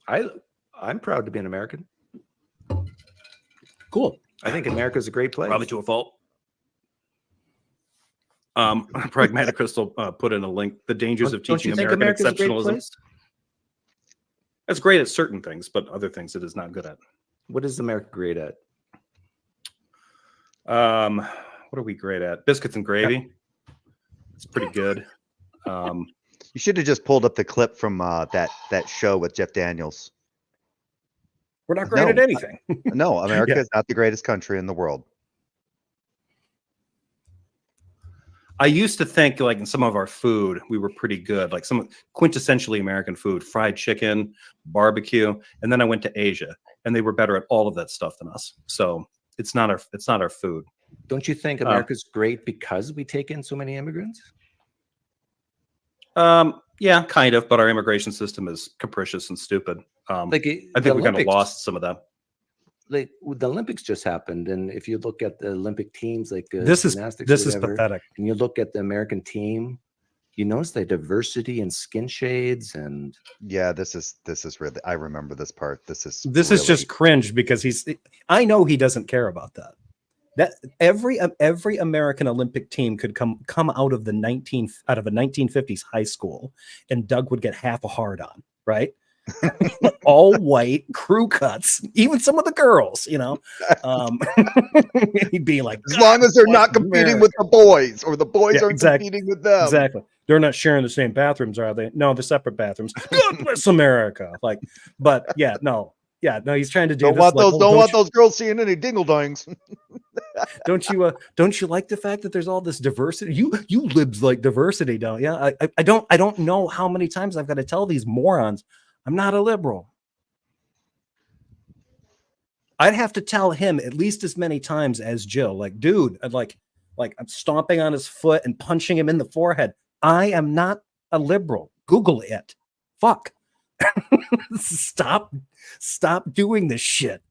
I'm proud to be an American. cool. I think America's a great place. Probably to a fault. Pragmatic Crystal put in a link. The dangers of Don't teaching you think American America's a great exceptionalism. place? It's great at certain things, but other things it is not good at. What is America great at? What are we great at? Biscuits and gravy. It's pretty good. You should have just pulled up the clip from that show with Jeff Daniels. We're not great at anything. No, America is not the greatest country in the world. I used to think like in some of our food, we were pretty good, like some quintessentially American food, fried chicken, barbecue. And then I went to Asia and they were better at all of that stuff than us. So it's not our food. Don't you think America's great because we take in so many immigrants? Yeah, kind of, but our immigration system is capricious and stupid. I think we kind of lost some of that. like the Olympics just happened, and if you look at the Olympic teams, like This is gymnastics, or this is whatever, pathetic. and you look at the American team, you notice the diversity in skin shades and Yeah, this is really. I remember this part. This is This is just really- cringe because I know he doesn't care about that. That every American Olympic team could come out of a 1950s high school, and Doug would get half a hard on, right? All white crew cuts, even some of the girls, he'd be like, as long as they're not bless competing America. with the boys, or the boys Yeah, aren't exactly. competing with them. Exactly. They're not sharing the same bathrooms, are they? No, they're separate bathrooms. God bless America. Like, but yeah, no, he's trying to do Don't this. want like, those. oh, Don't want those girls seeing any dingle dangs. Don't you like the fact that there's all this diversity? You libs like diversity, don't you? I don't know how many times I've got to tell these morons I'm not a liberal. I'd have to tell him at least as many times as Jill. Like, dude, I'd like I'm stomping on his foot and punching him in the forehead. I am not a liberal. Google it. Fuck. Stop doing this shit.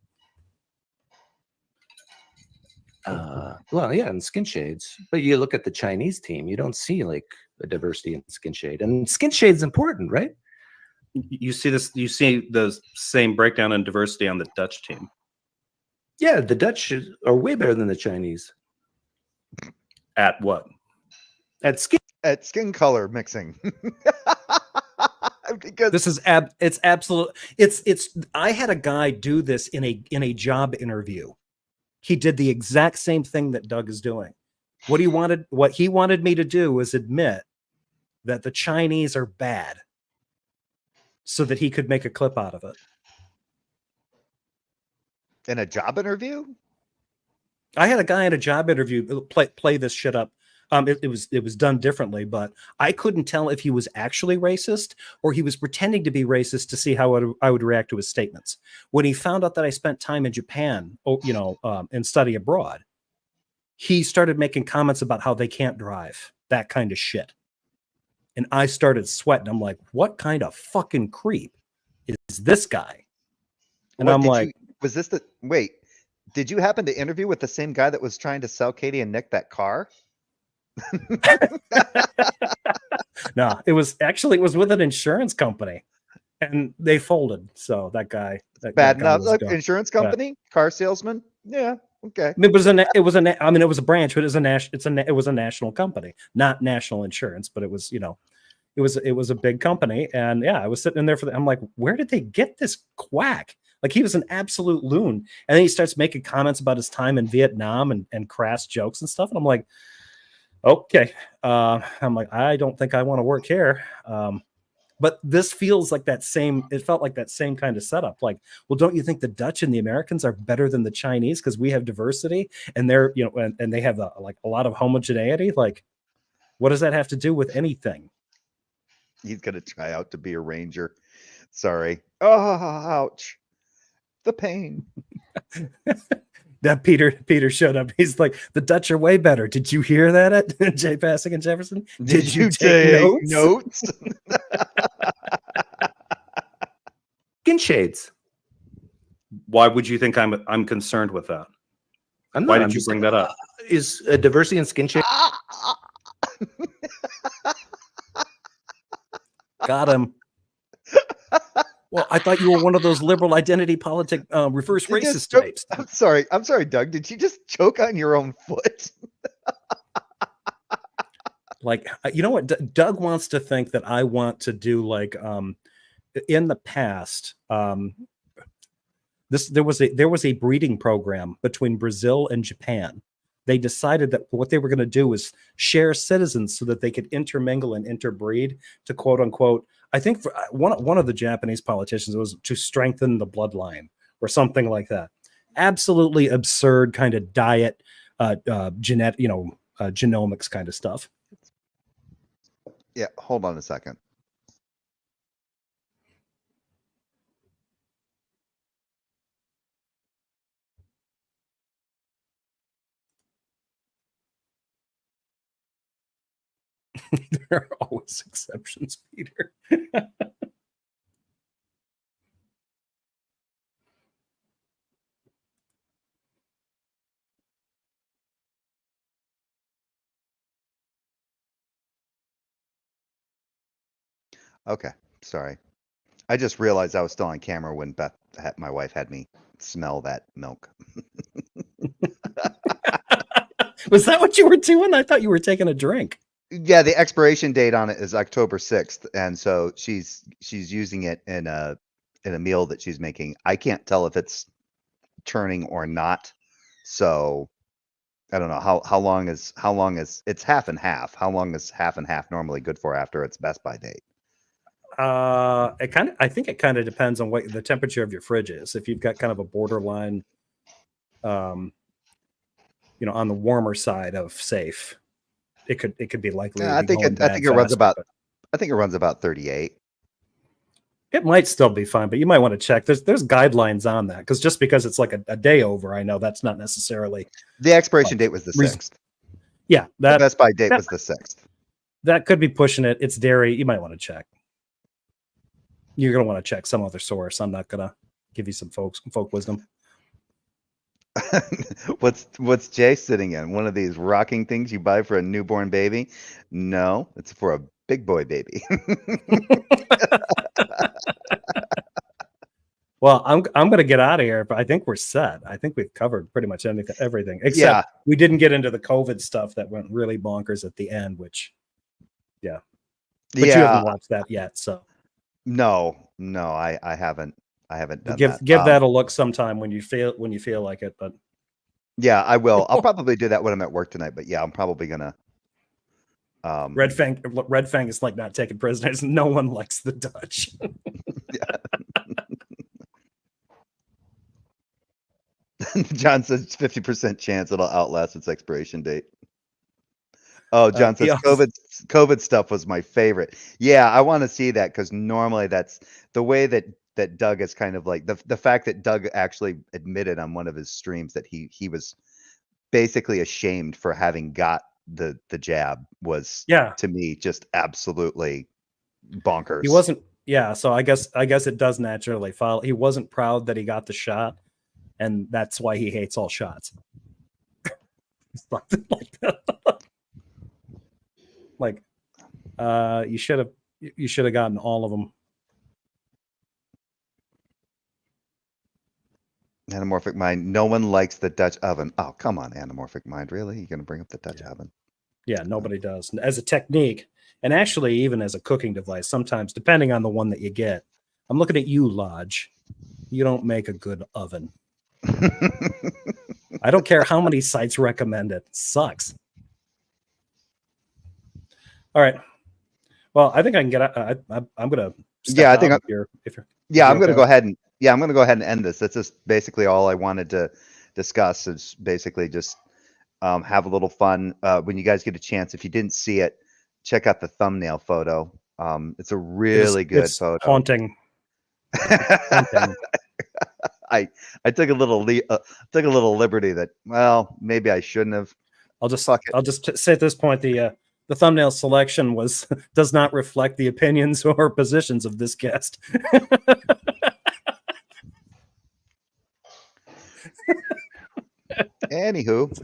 well, yeah, and skin shades. But you look at the Chinese team, you don't see like a diversity in skin shade, and skin shade is important, right? You see this. You see the same breakdown in diversity on the Dutch team. Yeah, the Dutch are way better than the Chinese At what? at skin. At skin color mixing. Because This is it's absolute. It's I had a guy do this in a job interview. He did the exact same thing that Doug is doing. What he wanted me to do was admit that the Chinese are bad, so that he could make a clip out of it. in a job interview, I had a guy in a job interview play this shit up. It was done differently, but I couldn't tell if he was actually racist or he was pretending to be racist to see how I would react to his statements. When he found out that I spent time in Japan, and study abroad, he started making comments about how they can't drive, that kind of shit. And I started sweating. I'm like, what kind of fucking creep is this guy? And What, I'm did like, you- was this the wait? Did you happen to interview with the same guy that was trying to sell Katie and Nick that car? no, it was with an insurance company, and they folded. So that guy, Bad that guy enough. was Like, gone. insurance company, car salesman. Yeah, okay. It was a branch, but it was a national company, not national insurance, but it was, it was a big company. And yeah, I was sitting in there I'm like, where did they get this quack? Like, he was an absolute loon. And then he starts making comments about his time in Vietnam and crass jokes and stuff. And I'm like, okay. I'm like, I don't think I want to work here. But this feels like it felt like that same kind of setup. Like, well, don't you think the Dutch and the Americans are better than the Chinese because we have diversity and they're, and they have a lot of homogeneity? Like, what does that have to do with anything? He's gonna try out to be a ranger. Sorry. Oh, ouch. The pain. That Peter showed up. He's like, the Dutch are way better. Did you hear that at Jay Passing and Jefferson? Did you take notes? Skin shades. Why would you think I'm concerned with that? I'm Why not, did I'm you just- bring that up? Is a diversity in skin shade? Got him. Well, I thought you were one of those liberal identity politic reverse You just racist choke- types. I'm sorry, Doug. Did you just choke on your own foot? Like, you know what? Doug wants to think that I want to do like in the past. There was a breeding program between Brazil and Japan. They decided that what they were going to do was share citizens so that they could intermingle and interbreed to quote unquote. I think for one of the Japanese politicians was to strengthen the bloodline or something like that. Absolutely absurd kind of diet, genomics kind of stuff. Yeah, hold on a second. There are always exceptions, Peter. Okay, sorry. I just realized I was still on camera when my wife, had me smell that milk. Was that what you were doing? I thought you were taking a drink. Yeah, the expiration date on it is October 6th, and so she's using it in a meal that she's making. I can't tell if it's turning or not. So I don't know how long is it's half and half. How long is half and half normally good for after its best by date? I think it kind of depends on what the temperature of your fridge is. If you've got kind of a borderline, on the warmer side of safe, it could be likely. Yeah, to I be think going it bad faster, but I think it runs about 38. it might still be fine. But you might want to check. There's guidelines on that, because just because it's like a day over, I know that's not necessarily. The expiration date was the 6th. Yeah, The best by date was the 6th. that could be pushing it. It's dairy. You might want to check. You're gonna want to check some other source. I'm not gonna give you some folk wisdom. What's Jay sitting in? One of these rocking things you buy for a newborn baby? No, it's for a big boy baby. Well, I'm going to get out of here, but I think we're set. I think we've covered pretty much everything, except Yeah. we didn't get into the COVID stuff that went really bonkers at the end, which, yeah. But you haven't watched that yet, so No, I haven't. I haven't done give that. give that a look sometime when you feel like it. But Yeah, I will. I'll probably do that when I'm at work tonight. But yeah, I'm probably gonna. Red Fang is like not taking prisoners. No one likes the Dutch. John says 50% chance it'll outlast its expiration date. Oh, John says COVID stuff was my favorite. Yeah, I want to see that, because normally that's the way that Doug is kind of like the fact that Doug actually admitted on one of his streams that he was basically ashamed for having got the jab was, to me, just absolutely bonkers. He wasn't. Yeah, so I guess it does naturally follow. He wasn't proud that he got the shot, and that's why he hates all shots. Something like that. Like, you should have gotten all of them. Anamorphic Mind. No one likes the Dutch oven. Oh, come on, Anamorphic Mind. Really? You're going to bring up the Dutch oven? Yeah, nobody does. As a technique, and actually even as a cooking device, sometimes, depending on the one that you get. I'm looking at you, Lodge. You don't make a good oven. I don't care how many sites recommend it. Sucks. All right. Well, I think I can get. I'm gonna. Yeah, I think. I'm going to go ahead and. Yeah, I'm going to go ahead and end this. That's just basically all I wanted to discuss. Is basically just have a little fun when you guys get a chance. If you didn't see it, check out the thumbnail photo. It's a really good photo. Haunting. I took a little liberty that, well, maybe I shouldn't have. I'll just say at this point the thumbnail selection does not reflect the opinions or positions of this guest. Anywho,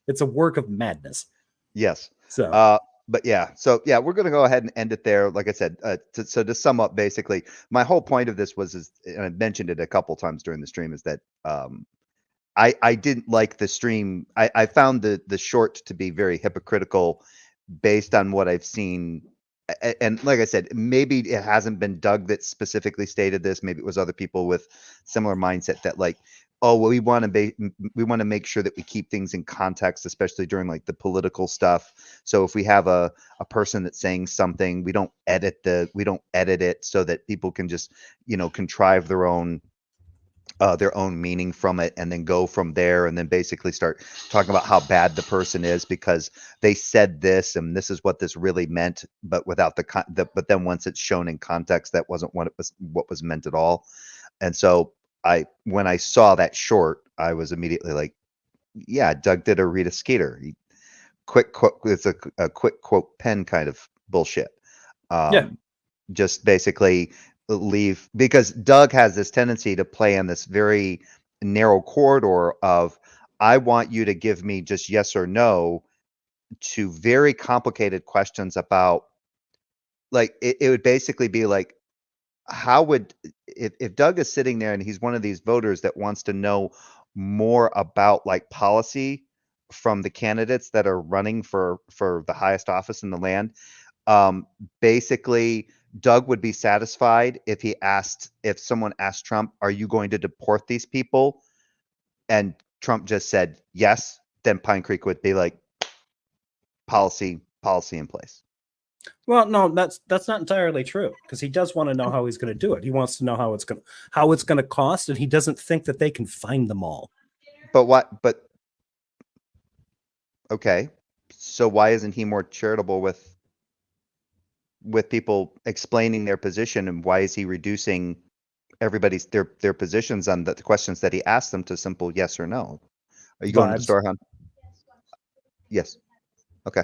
it's a work of madness. Yes. So but yeah, we're going to go ahead and end it there. Like I said, so to sum up, basically, my whole point of this and I mentioned it a couple times during the stream, is that I didn't like the stream. I found the short to be very hypocritical based on what I've seen. And like I said, maybe it hasn't been Doug that specifically stated this. Maybe it was other people with similar mindset that, like, oh, well, we want to make sure that we keep things in context, especially during like the political stuff. So if we have a person that's saying something, we don't edit it so that people can just, contrive their own meaning from it, and then go from there, and then basically start talking about how bad the person is because they said this and this is what this really meant, but without but then once it's shown in context, that wasn't what was meant at all. And so when I saw that short, I was immediately like, yeah, Doug did a Rita Skeeter. Quick quote. It's a quick quote pen kind of bullshit. Just basically leave, because Doug has this tendency to play on this very narrow corridor of, I want you to give me just yes or no to very complicated questions about like it would basically be like, how would if Doug is sitting there and he's one of these voters that wants to know more about like policy from the candidates that are running for the highest office in the land, basically Doug would be satisfied if someone asked Trump, are you going to deport these people? And Trump just said yes, then Pine Creek would be like, policy in place. Well, no, that's not entirely true, because he does want to know how he's going to do it. He wants to know how it's going to cost, and he doesn't think that they can find them all. But okay, so why isn't he more charitable with people explaining their position, and why is he reducing everybody's their positions on the questions that he asked them to simple yes or no? Are you going to the Vibes. store, hon? Yes. Okay.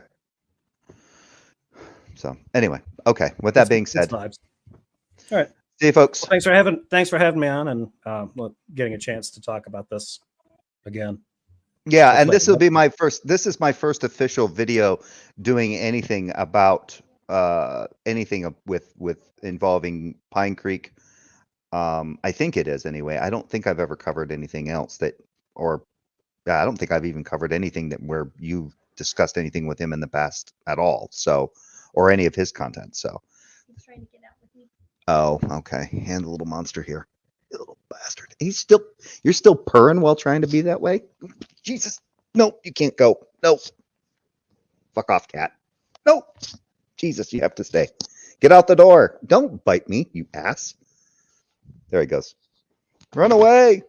So anyway, okay. With that being It's said, vibes. All right. see you folks. Well, thanks for having me on, and getting a chance to talk about this again. Yeah, and Hopefully. this will be my first. This is my first official video doing anything about anything with involving Pine Creek. I think it is anyway. I don't think I've ever covered anything else I don't think I've even covered anything that where you've discussed anything with him in the past at all. So, or any of his content. So. He's trying to get out with me. Oh, okay. And the little monster here. You little bastard. You're still purring while trying to be that way? Jesus. No, you can't go. No. Fuck off, cat. No. Jesus, you have to stay. Get out the door. Don't bite me, you ass. There he goes. Run away.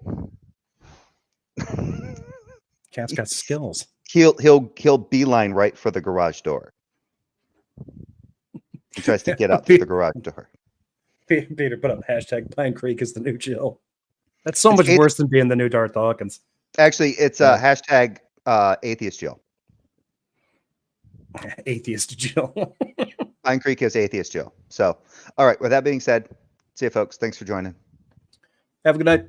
Cat's got skills. He'll beeline right for the garage door. He tries to get out through the garage door. Peter put up hashtag Pine Creek is the new Jill. That's so It's much worse than being the new Darth Hawkins. Actually, it's hashtag atheist Jill. Atheist Jill. Pine Creek is atheist Jill. So, all right. With that being said, see you folks. Thanks for joining. Have a good night.